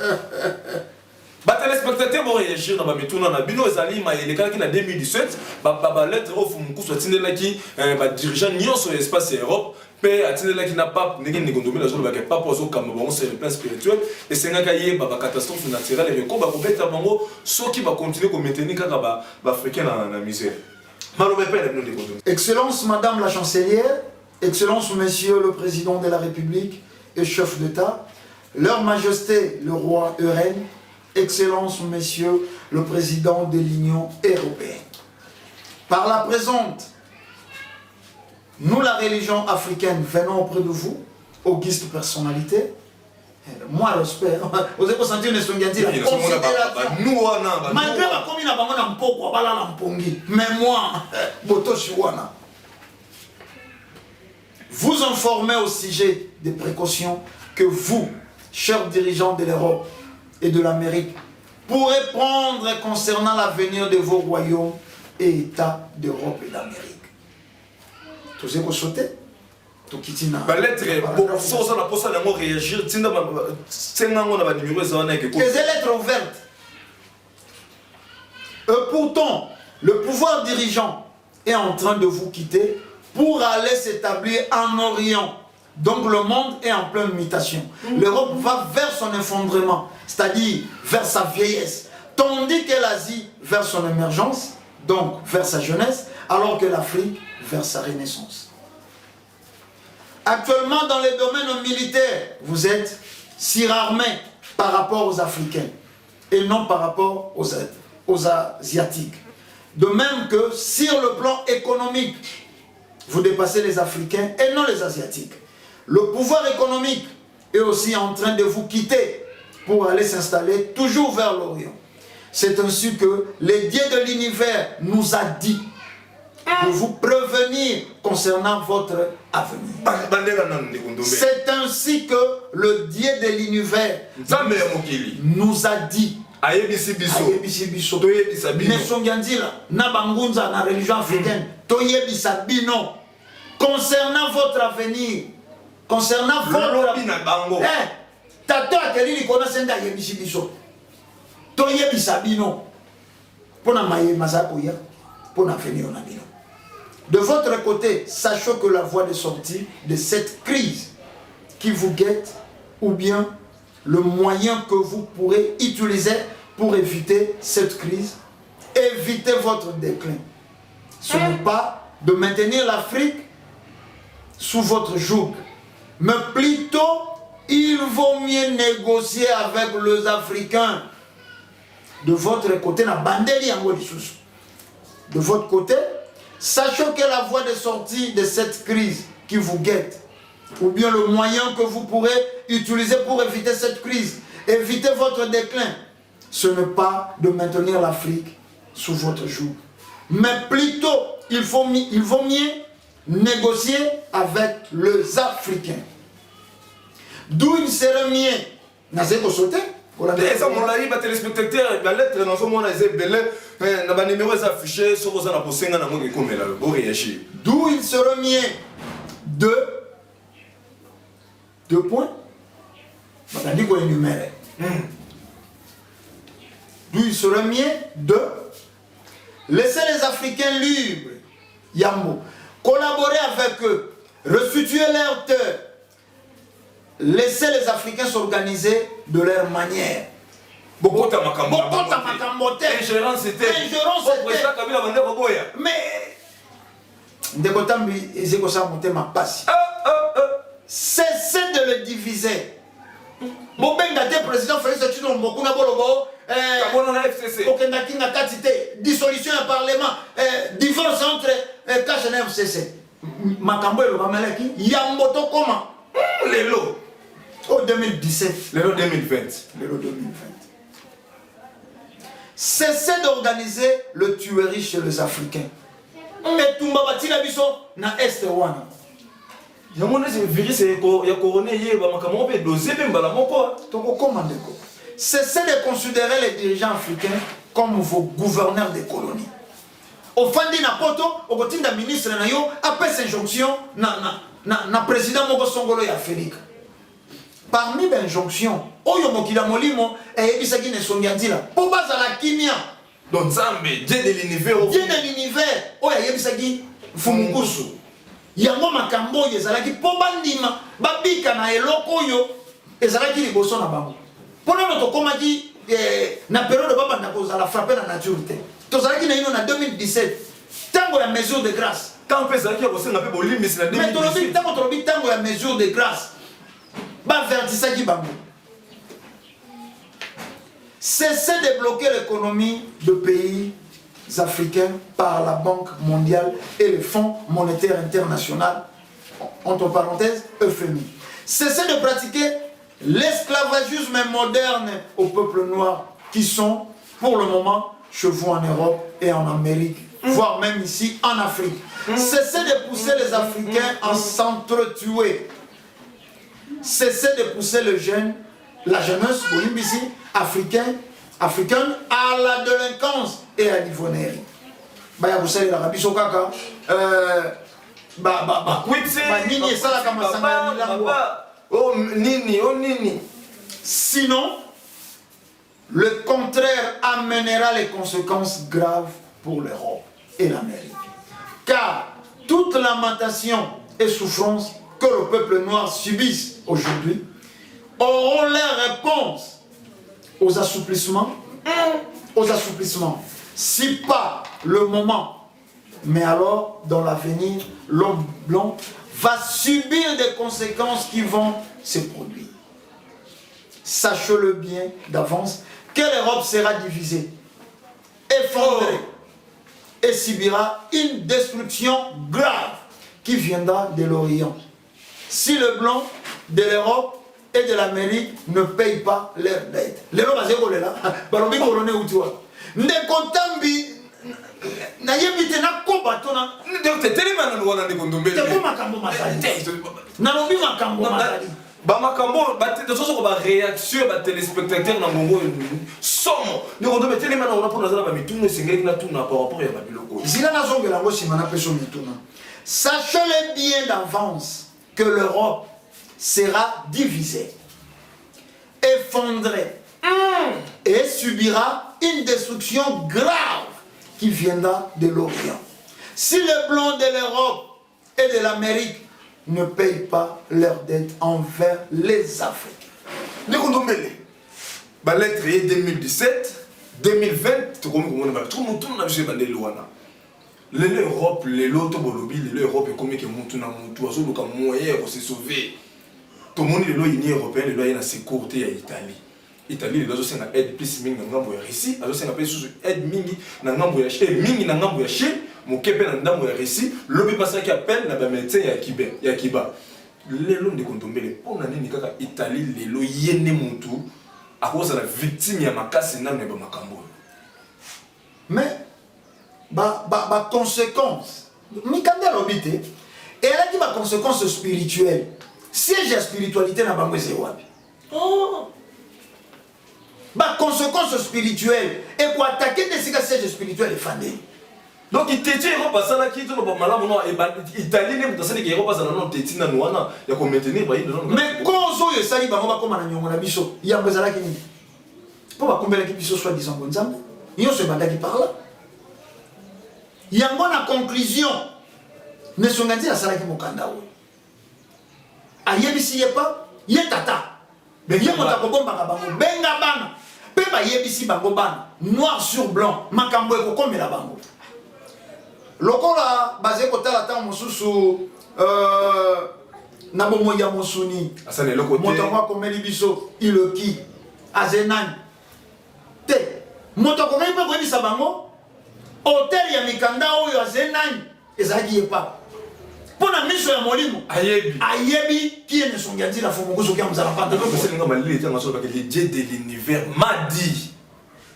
Les téléspectateurs vont réagir dans ma méthode. Bino Zali, il est en 2017, la lettre au Fumuku soit qui dirigeant Nyon sur l'espace Europe, paix à Tindela qui n'a pas négocié la zone de pas posé au Cameroun sur le plan spirituel, et c'est un cahier, catastrophe naturelle, et le combat pour mettre Bango, ceux qui va continuer à maintenir les Africains dans la misère. Excellence, Madame la Chancelière, Excellence, Monsieur le Président de la République et chef d'État, Leur Majesté le Roi Euren, Excellence, Monsieur le Président de l'Union Européenne. Par la présente, nous, la religion africaine, venons auprès de vous, auguste personnalité. Moi, respect. Vous avez senti une songanti la malgré ma commune à mais moi, vous informez au sujet des précautions que vous, chers dirigeants de l'Europe et de l'Amérique, pourrez prendre concernant l'avenir de vos royaumes et États d'Europe et d'Amérique. Tout ce que vous sautez, tout qui tient. La lettre, pour ça, on a posé un mot réagir. C'est un numéro des lettres ouvertes. Pourtant, le pouvoir dirigeant est en train de vous quitter pour aller s'établir en Orient. Donc le monde est en pleine mutation. L'Europe va vers son effondrement, c'est-à-dire vers sa vieillesse, tandis que l'Asie vers son émergence, donc vers sa jeunesse, alors que l'Afrique vers sa renaissance. Actuellement, dans les domaines militaires, vous êtes surarmés par rapport aux Africains et non par rapport aux Asiatiques. De même que sur le plan économique, vous dépassez les Africains et non les Asiatiques. Le pouvoir économique est aussi en train de vous quitter pour aller s'installer toujours vers l'Orient. C'est ainsi que le Dieu de l'univers nous a dit pour vous prévenir concernant votre avenir. C'est ainsi que le Dieu de l'univers nous a dit. Concernant votre avenir, concernant votre avenir, tato akeli likona senda yebisi biso. To yebisa bino. Pona maye masako ya, pona venir na bino. De votre côté, sachez que la voie de sortie de cette crise qui vous guette, ou bien le moyen que vous pourrez utiliser pour éviter cette crise, éviter votre déclin, ce n'est pas de maintenir l'Afrique sous votre joug, mais plutôt il vaut mieux négocier avec les Africains. De votre côté, de votre côté, sachant que la voie de sortie de cette crise qui vous guette, ou bien le moyen que vous pourrez utiliser pour éviter cette crise, éviter votre déclin, ce n'est pas de maintenir l'Afrique sous votre joug, mais plutôt il vaut mieux négocier avec les Africains. D'où il serait mieux, n'avez pas sauté. Ça, mon ami, les téléspectateurs, la lettre dans ce moment, les numéros affichés sur vos apostings, d'où il serait mieux deux points. On a dit qu'on énumérait. D'où il serait mieux de laisser les Africains libres, Yambo, collaborer avec eux, restituer leur terre, laisser les Africains s'organiser de leur manière. Ingérence c'était. Mais cessez de le diviser. Président Félix Tshisekedi dissolution du Parlement, divorce entre KHN et FCC. Makambo et le Mameleki, Yamboto comment? Lélo. Au 2017. Lélo 2020. Lélo 2020. cessez d'organiser le tuerie chez les Africains. Et tout le biso na est wana. Cessez de considérer les dirigeants africains comme vos gouverneurs des colonies. Au fin de la poto, au côté de ministre na yo, après cette injonction, na président moko songolo ya Afrique. Parmi les injonctions, oyo mokila molimo et ebisaki ne songiandila. Po bazala kimia. Donc Zambé, Dieu de l'univers. Dieu de l'univers, oyo ebisaki fumukusu. Yango makambo ezalaki po bandima babika na eloko oyo ezalaki liboso na bango. Pona no tokomaki na période baba na kozala frapper na nature te. Tozalaki na ino na 2017. Tango ya mesure de grâce. Quand on fait ça, il y a un peu de limite. Mais tango ya mesure de grâce. Vertisaki bango. Cessez de bloquer l'économie de pays africains par la Banque mondiale et le Fonds monétaire international, entre parenthèses, FMI. Cessez de pratiquer l'esclavagisme moderne au peuple noir qui sont, pour le moment, chevaux en Europe et en Amérique, voire même ici en Afrique. Cessez de pousser les Africains à s'entretuer. Cessez de pousser le jeune, la jeunesse africaine à la délinquance et à l'ivrognerie. Baya busali la rabiso kaka nini esala kama sanga milango. Oh nini. Sinon, le contraire amènera les conséquences graves pour l'Europe et l'Amérique. Car toute lamentation et souffrance que le peuple noir subisse aujourd'hui auront leur réponse aux assouplissements, si pas le moment, mais alors dans l'avenir, l'homme blanc va subir des conséquences qui vont se produire. Sachez-le bien d'avance que l'Europe sera divisée, effondrée et subira une destruction grave qui viendra de l'Orient. Si le blanc de l'Europe et de l'Amérique ne payent pas leurs dettes. Les gens vont là, balobi coroné ou toi. Ne kontambi na yebite na kobatona. Donc c'est tellement na wana ndikondombe. Te ko makambo masali. Na lobi makambo masali. Ba makambo ba te soso ko ba réaction ba téléspectateur na mongo somo. Ndikondombe tellement na wana pour nazala ba mituna singeki na tuna par rapport ya ba biloko. Zila na zongela ngo simana peso mituna. Sachez-le bien d'avance que l'Europe sera divisée, effondrée et subira une destruction grave qui viendra de l'Orient. Si les blancs de l'Europe et de l'Amérique ne payent pas leurs dettes envers les Africains. La lettre est 2017, 2020, tout le monde a vu l'Europe, l'Europe est comme que moyen de se sauver. Tout le monde est européen, est dans sécurité à l'Italie. L'Italie est dans une aide plus mingi dans la Russie, alors c'est une aide mingi dans la Chine, mon kepe dans la Russie, l'objet passé qui appelle na médecin ya Kiba. Les lois de contomber les pour nani kaka Italie les lois yene mutu à cause de la victime ya makasi na ne ba makambo. Mais ba conséquence mikanda lobite et elle a dit ma conséquence spirituelle. Siège à spiritualité na bango c'est wapi. Oh. Ba conséquence spirituelle et pour attaquer des sièges spirituels et fandé. Donc il tete Europe ça là qui tout le malamu no Italie ne mutasa ke Europe ça non tete na wana ya ko maintenir ba ino. Mais kozo yo sali bango ba koma na nyongo na biso ya mbezala ki ni. Pour ba kombela ki biso soit disant bon nzambe. Yo se banda qui parle. Yango na conclusion ne songanzi la sala ki mokanda wo. Ayebisi yepa yetata. Mais yemo ta ko bomba ka bango benga bana. Pe ba yebisi bango bana noir sur blanc makambo e ko komela bango. Lokola basé kotala ta mosusu na bomo ya mosuni asane lokote moto komeli biso iloki azenani te moto komeli pe ko bisa bango hotel ya mikanda oyo azenani ezaki yepa pona miso ya molimo ayebi qui est songanzi la fomo ko soki amzala pata donc c'est nga malili tanga so ba que le dieu de l'univers m'a dit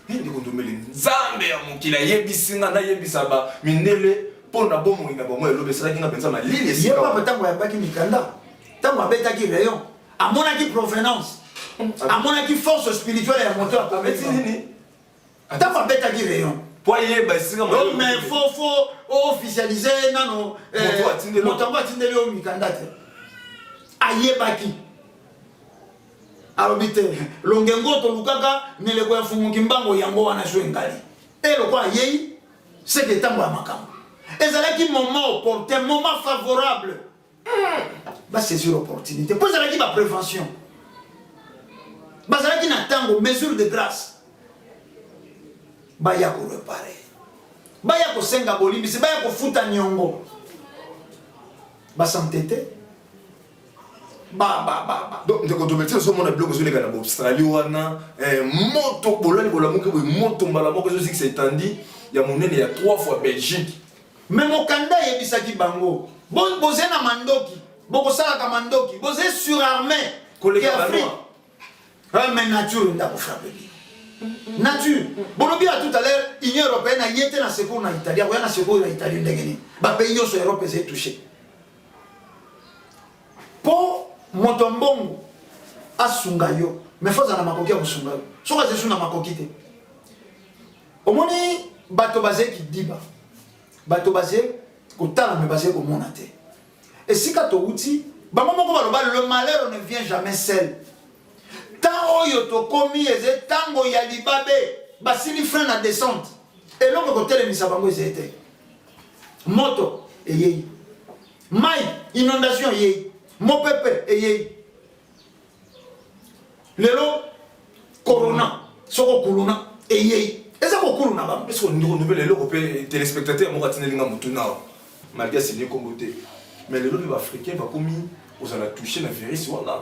ndeko ndombele nzambe ya mokili ayebisi nga nayebisa ba mindele pona bomoi na bomoi elobeselaki nga mpenza malili ye esika papa ntango ayambaki mikanda ntango abetaki rayon amonaki provenance amonaki force spirituelle ya moto abeti nini ntango abetaki rayon po ayeba esika mais faut officialiser nano moto yango atindeli oyo mikanda te ayebaki alobi te longengo tolukaka neleko ya mfumuki mbango yango wana so engali eloko ayei seke ntango ya makambo ezalaki moment opportun moment favorable basaisir opportunité mpo ezalaki baprévention bazalaki na ntango mesure de grâce baya korepare baya kosenga bolimbisi baya kofuta niongo basante te donc ndeko tobeti ozomona biloko ezoleka na baaustralie wana moto bolani bolamuki boye moto mbala moko ezozikisa etandi ya monene ya 3 fois belgique me mokanda ayebisaki bango boze na mandoki bokosalaka mandoki boze surarmé koleka afrique mais nature ndako frappe bino nature bolobi ya tout à l'heure union européenne aye te na secours na italie akoya na secours na italie ndenge nini bapays nyonso europe eze touché mpo moto mbongo asunga yo mais fo azala na makoki ya kosunga yo soki azesu na makoki te omoni bato bazeki diba bato baze kotala me baze komona te esika touti bango moko baloba le malheur ne vient jamais seul tant oyo tokomi eze tango ya libabe basili frein na descente eloko kotelemisa bango eze te moto eyei mai inondation eyei mopepe eyei lelo corona soko kuluna eyei eza kokuluna bango est-ce que ndeko ndombele eloko mpe téléspectateur moko atindelinga motu nawa malgré asili kombo te mais lelo mpe baafricain bakomi ozala touché na virus wana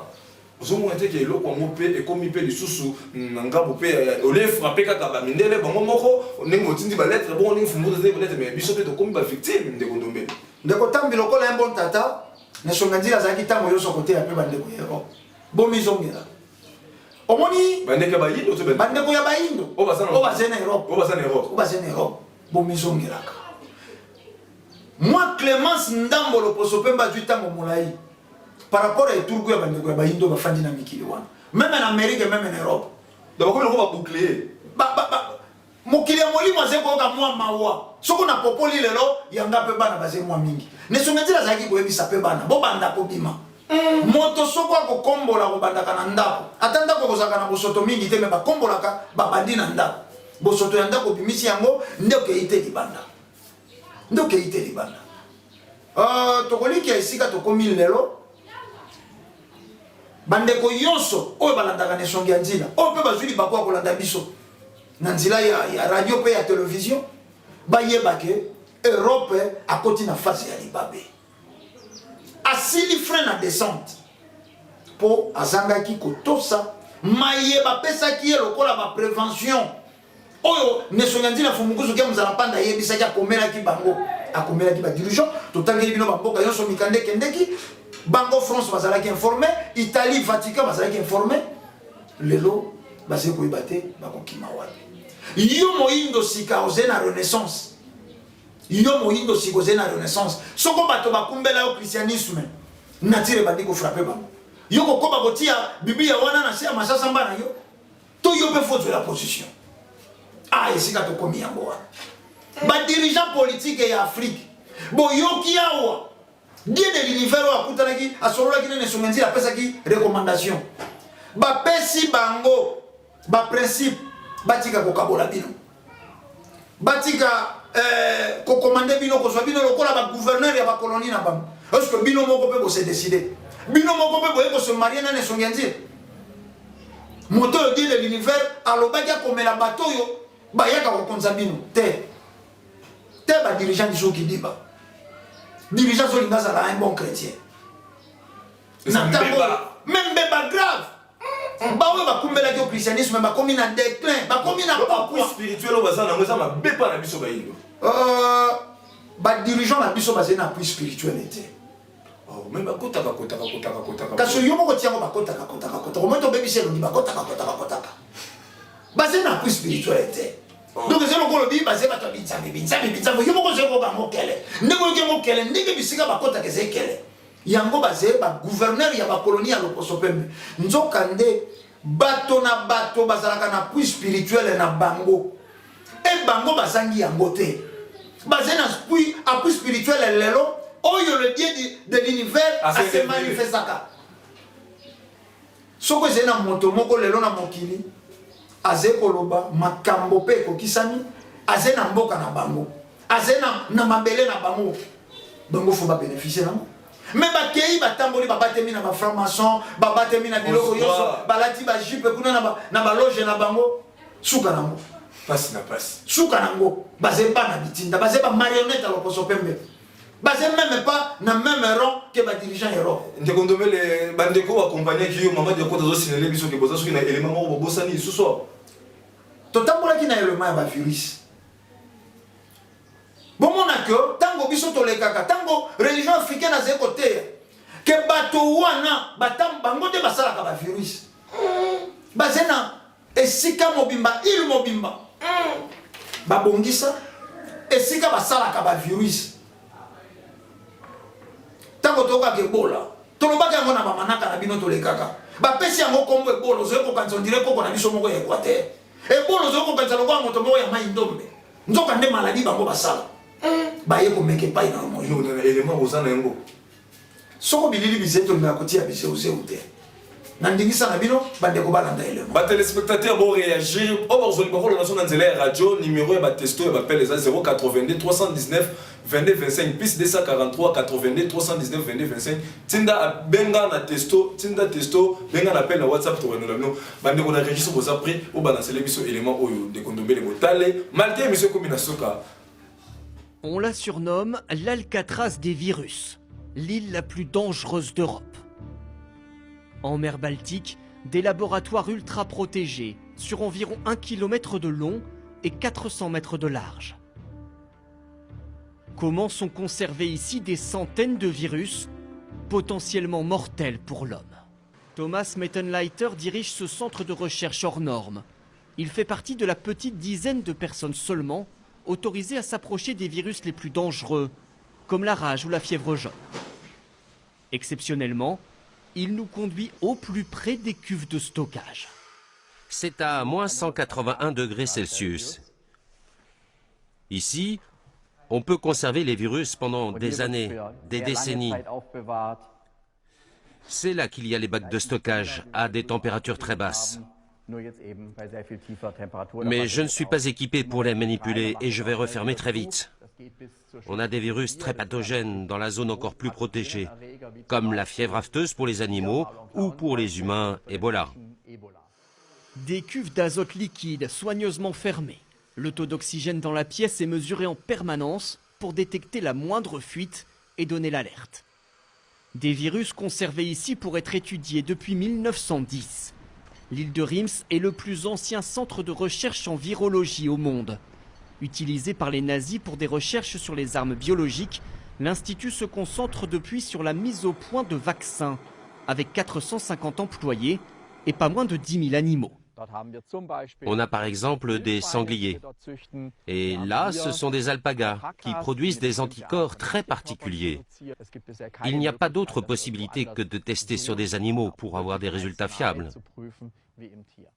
ozomona te ke eloko yango mpe ekomi mpe lisusu na ngambo mpe ole frappe kaka bamindele bango moko ndenge otindi balettre bongo ndenge fumbuza te balettre mais biso mpe tokomi bavictime ndeko ndombele ndeko tambi lokola ye bon tata nesonga nzila azalaki ntango nyonso koteya mpe bandeko ya europe bomizongela omoni bandeko ya bayindo to bandeko ya bayindo o baze na europe o baze na europe bomizongelaka moi clémence ndambolo poso mpe mbazwi ntango molai par rapport à eturku ya bandeko ya bayindo bafandi na mikili wana même en amérique même en europe donc bakomi loko babouclier mokili ya molimo aze koyoka mwa mawa soko na popoli lelo yanga mpe bana baze mwa mingi nesonga nzela azalaki koyebisa mpe bana bobanda kobima moto soko akokombola kobandaka na ndako ata ndako kozalaka na bosoto mingi te me bakombolaka babandi na ndako bosoto ya ndako obimisi yango nde okei te libanda nde okei te libanda tokoliki ya esika tokomi lelo bandeko nyonso oyo balandaka na esongi ya nzela oyo mpe bazwi libaku ya kolanda biso na nzela ya radio mpe ya télévision bayeba ke europe akoti na fase ya libabe asili frein na descente mpo azangaki kotosa maye bapesaki ye lokola baprévention oyo nesongi ya nzela fumukusu ke mozala mpanda ayebisaki akomelaki bango akomelaki badirigeant totangeli bino bamboka nyonso mikanda ekendeki bango France bazalaki informé Italie Vatican bazalaki informé lelo bazali koyeba te bakokima wapi yo moyindo sika oze na renaissance yo moyindo sika oze na renaissance soko bato bakumbela yo christianisme natire bandi kofrape bango yo kokoba kotia biblia wana na se ya masasa mba na yo to yo mpe fozwe la position esika tokomi yango wana badirigeant politique ya Afrique boyoki awa Dieu de l'univers oyo akutanaki asololaki nene esonga nzela apesaki recommandation bapesi bango baprincipe batika kokabola bino batika kokomande bino kozwa bino lokola bagouverneur ya bakoloni na bango est-ce que bino moko mpe bose décide bino moko mpe boye kose marie nane esonga ya nzela moto oyo Dieu de l'univers alobaki akomela bato oyo bayaka kokonza bino te badirigant bisoki diba dirigeant zolinga azala un bon chrétien même beba grave baoyo bakumbelaki au christianisme bakomi na déclin bakomi na bakui spirituel oyo baza nango eza mabe mpa na biso bayindo badirigeant na biso bazali na appui spirituel te me bakotaka kasi yo moko tiango bakotaka omoi tobebisi elongi bakotaka basé na plus spiritualité. Donc c'est le colobi basé ba to binzambi yo moko zeko ba mokele ndeko ke mokele ndenge bisika bakota ke zekele yango basé ba gouverneur ya ba colonie ya loposo pembe nzokande bato na bato bazalaka na plus spirituel na bango et bango bazangi yango te basé na plus spirituel lelo oyo le dieu de l'univers a se manifestaka soko zena moto moko lelo na mokili aze koloba makambo pe kokisani aze na mboka na bango aze na mabele na bango bango faut ba bénéficier nango mais bakei batamboli babatemi na ba franc-maçon babatemi na biloko yoso balati ba jupe kuna na ba loge na bango suka nango passe na passe suka nango baze pas na bitinda baze ba marionnette à l'opposition pembe baze même pas na même rang que ba dirigeant héros ndeko ndomele bandeko accompagner ki yo mama de ko zo sinele biso ke boza soki na élément moko bosani suso totambola ki na élément ya ba virus bomona que tango biso tolekaka tango religion africaine aze côté que bato wana batam bango te basalaka ba virus bazena esika mobimba il mobimba babongisa esika basalaka ba virus tango toka ke bola tolobaka yango na bamanaka na bino tolekaka bapesi yango kombo ebola ozoye kokanisa ondire koko na biso moko ya Équateur ebola ozoye kokanisa lokola moto moko ya mai ndombe nzoka nde maladi bango basala baye komeka epai na moyo na élément oza na yango soko bilili bize tolobaka kotia bise oseu te na ndingisa na bino bandeko balanda élément batelespectateur bo réagir obozoli bakolo na son nzela ya radio numéro ya batesto ya bapele eza 082 319 22 25 plus 243 82 319 22 25 tinda benga na testo tinda testo benga na appel na WhatsApp to wenola bino bandeko na registre boza prix o balancele biso élément oyo de kondombele botale malgré monsieur komina soka. On la surnomme l'Alcatraz des virus, l'île la plus dangereuse d'Europe. En mer Baltique, des laboratoires ultra protégés sur environ 1 km de long et 400 mètres de large. Comment sont conservés ici des centaines de virus potentiellement mortels pour l'homme? Thomas Mettenleiter dirige ce centre de recherche hors norme. Il fait partie de la petite dizaine de personnes seulement autorisées à s'approcher des virus les plus dangereux, comme la rage ou la fièvre jaune. Exceptionnellement, il nous conduit au plus près des cuves de stockage. C'est à moins 181 degrés Celsius. Ici, on peut conserver les virus pendant des années, des décennies. C'est là qu'il y a les bacs de stockage à des températures très basses. Mais je ne suis pas équipé pour les manipuler et je vais refermer très vite. On a des virus très pathogènes dans la zone encore plus protégée, comme la fièvre afteuse pour les animaux ou pour les humains, Ebola. Des cuves d'azote liquide soigneusement fermées. Le taux d'oxygène dans la pièce est mesuré en permanence pour détecter la moindre fuite et donner l'alerte. Des virus conservés ici pour être étudiés depuis 1910. L'île de Reims est le plus ancien centre de recherche en virologie au monde. Utilisé par les nazis pour des recherches sur les armes biologiques, l'Institut se concentre depuis sur la mise au point de vaccins, avec 450 employés et pas moins de 10 000 animaux. On a par exemple des sangliers. Et là, ce sont des alpagas qui produisent des anticorps très particuliers. Il n'y a pas d'autre possibilité que de tester sur des animaux pour avoir des résultats fiables.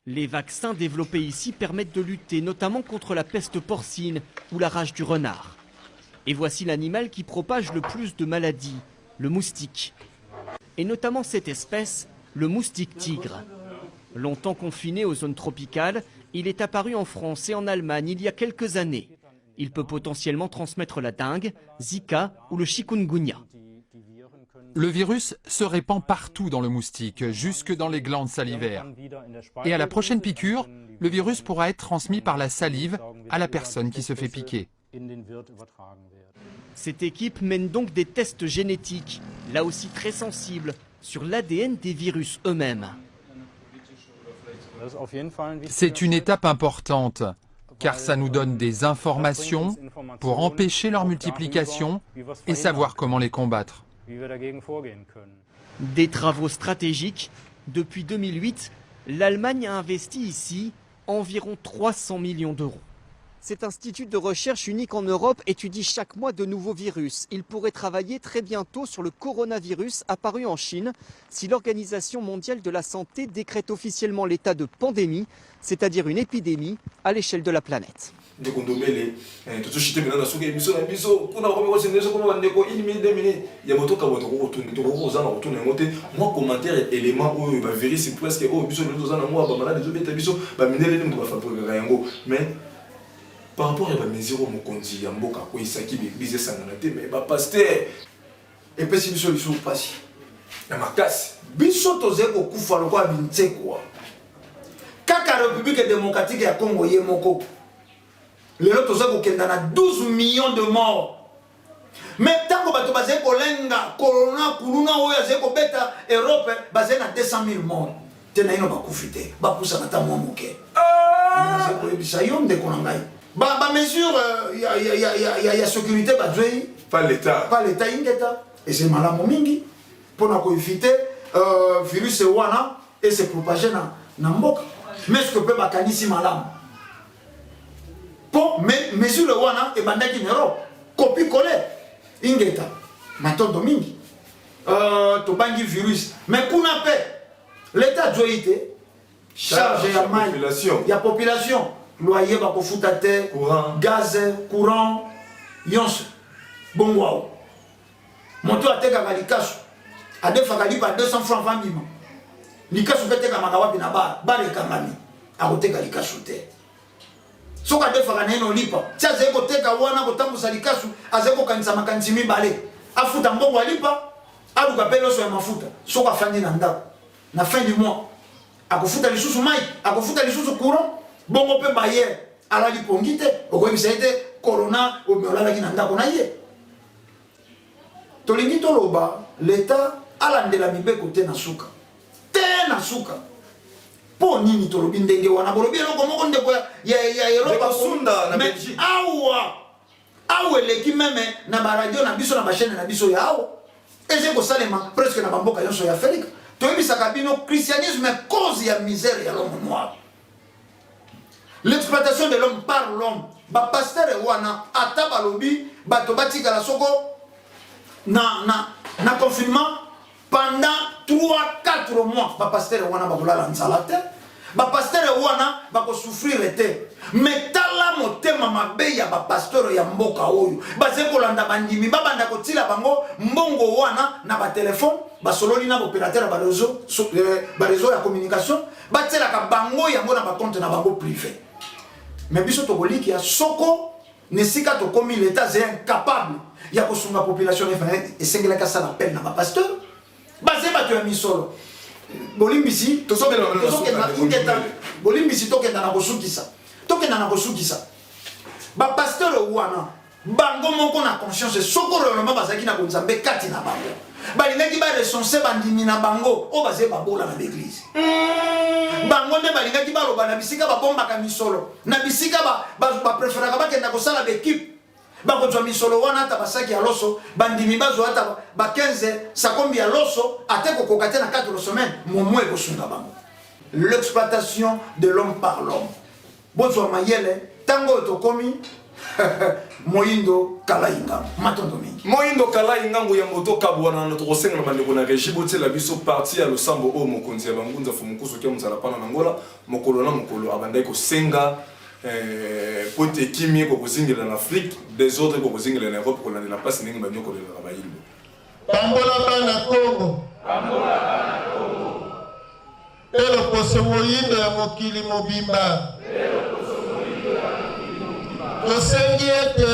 Les vaccins développés ici permettent de lutter notamment contre la peste porcine ou la rage du renard. Et voici l'animal qui propage le plus de maladies, le moustique. Et notamment cette espèce, le moustique tigre. Longtemps confiné aux zones tropicales, il est apparu en France et en Allemagne il y a quelques années. Il peut potentiellement transmettre la dengue, Zika ou le chikungunya. Le virus se répand partout dans le moustique, jusque dans les glandes salivaires. Et à la prochaine piqûre, le virus pourra être transmis par la salive à la personne qui se fait piquer. Cette équipe mène donc des tests génétiques, là aussi très sensibles, sur l'ADN des virus eux-mêmes. C'est une étape importante, car ça nous donne des informations pour empêcher leur multiplication et savoir comment les combattre. Des travaux stratégiques. Depuis 2008, l'Allemagne a investi ici environ 300 millions d'euros. Cet institut de recherche unique en Europe étudie chaque mois de nouveaux virus. Il pourrait travailler très bientôt sur le coronavirus apparu en Chine si l'Organisation mondiale de la santé décrète officiellement l'état de pandémie, c'est-à-dire une épidémie à l'échelle de la planète. Par rapport à la mesure où on dit Yamboka, où il s'agit de l'église sanganate, mais bah pasteur, et puis si nous sommes sur place, la macasse, biso toze ko kufa lo kwa binte quoi. Kaka République démocratique ya Congo yemoko. Lelo toze ko kenda na 12 millions de morts. Mais tango bato baze ko lenga corona kuluna oya ze ko beta Europe baze na 200 000 morts. Tena ino ba kufite, ba pusa na tamwa moke. Ze ko ebisa yonde ko ngai. Ba mesure il y a sécurité ba djoi pas l'état ingeta et c'est malamu mingi pour na éviter virus wana et se propager na mboka mais ce que peut bakanisi malamu pour mesure wana et bandaki en Europe copie coller ingeta matondo mingi to bangi virus mais kuna pe l'état djoité charge ya population ya population loyer bako futa te courant gaz courant yonso bongwao moto ateka kalikasu adefa kalipa 200 francs 20 000 likasu peteka makawapi na bare kamani akoteka likasu te soka defa kaneno lipa tia zeko teka wana kotambusa likasu azeko kanisa makanisi mibale afuta mbongo alipa aluka peloso ya mafuta soka fandi na ndako na fin du mois akofuta lisusu mai akofuta lisusu courant bongo pe baye ala lipongi te okoyebisa ete corona omeolalaki na ndako na ye tolingi toloba l'état alandela mibeko te na suka po nini tolobi ndenge wana bolobi eloko moko ndeko ya Europa sunda na Belgique awa eleki meme na baradio na biso na bachaîne na biso ya awa eze kosalema presque na bamboka nyonso ya Afrika toyebisaka bino christianisme cause ya misère ya l'homme noir. L'exploitation de l'homme par l'homme. Ba pasteur wana ata balobi bato batika la soko na confinement pendant 3-4 mois. Ba pasteur wana bakolala nzalate. Ba pasteur wana bako souffrir te. Mais tala motema mabe ya ba pasteur ya mboka oyo. Baze kolanda bandimi babanda kotila bango mbongo wana na ba téléphone ba sololi na opérateur ba réseau ya communication batela ka bango yango na ba compte na bango privé. Mais biso tokoliki ya soko nesika to komi l'état est incapable ya kosunga population et sengela ka sala appel na ba pasteur basé bato ya misolo bolimbisi to soke bolimbisi tokenda na kosukisa ba pasteur wana bango moko na conscience soko réellement bazaki na konzambe kati na bango balingaki ba resonse bandimi na bango o bazé babola na l'église bango nde balingaki baloba na bisika babombaka misolo na bisika bapreferaka bakenda kosala baekipe bakozwa misolo wana ata basaki ya loso bandimi bazwa ata ba 15 sakombi ya loso ate kokoka te na 4 semaines momo ekosunga bango. L'exploitation de l'homme par l'homme bozwa mayele tango tokomi Moindo Kalainga matondo mingi Moindo Kalainga nguya moto kabwana na tokosenga na bandeko na rejibo te la biso parti ya losambo o mokonzi ya bangunza fumukuso kya muzala pana na ngola mokolo na mokolo abandai ko senga pote kimi ko kozingela na Afrique des autres ko kozingela na Europe ko na la place ningi banyoko le rabayilo pambola bana Congo elo poso moyindo ya mokili mobimba tosengi ete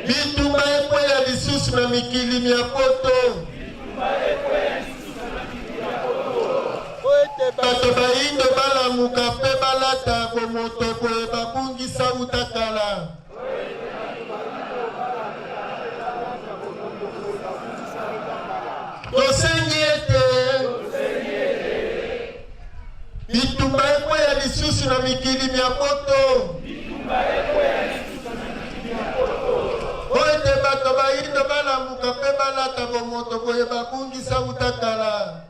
bitumba ekwea lisusu na mikili mia poto ete bato bayindo balamuka mpe balata bomoto boye babungisa utakala tosengi ete bitumba ekwea lisusu na mikili mia poto oete bato bayindo balamuka mpe balata bomoto boye babungisa utakala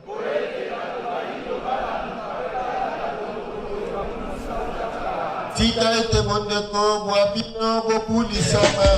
tika ete mondeko bwa bino bopulisama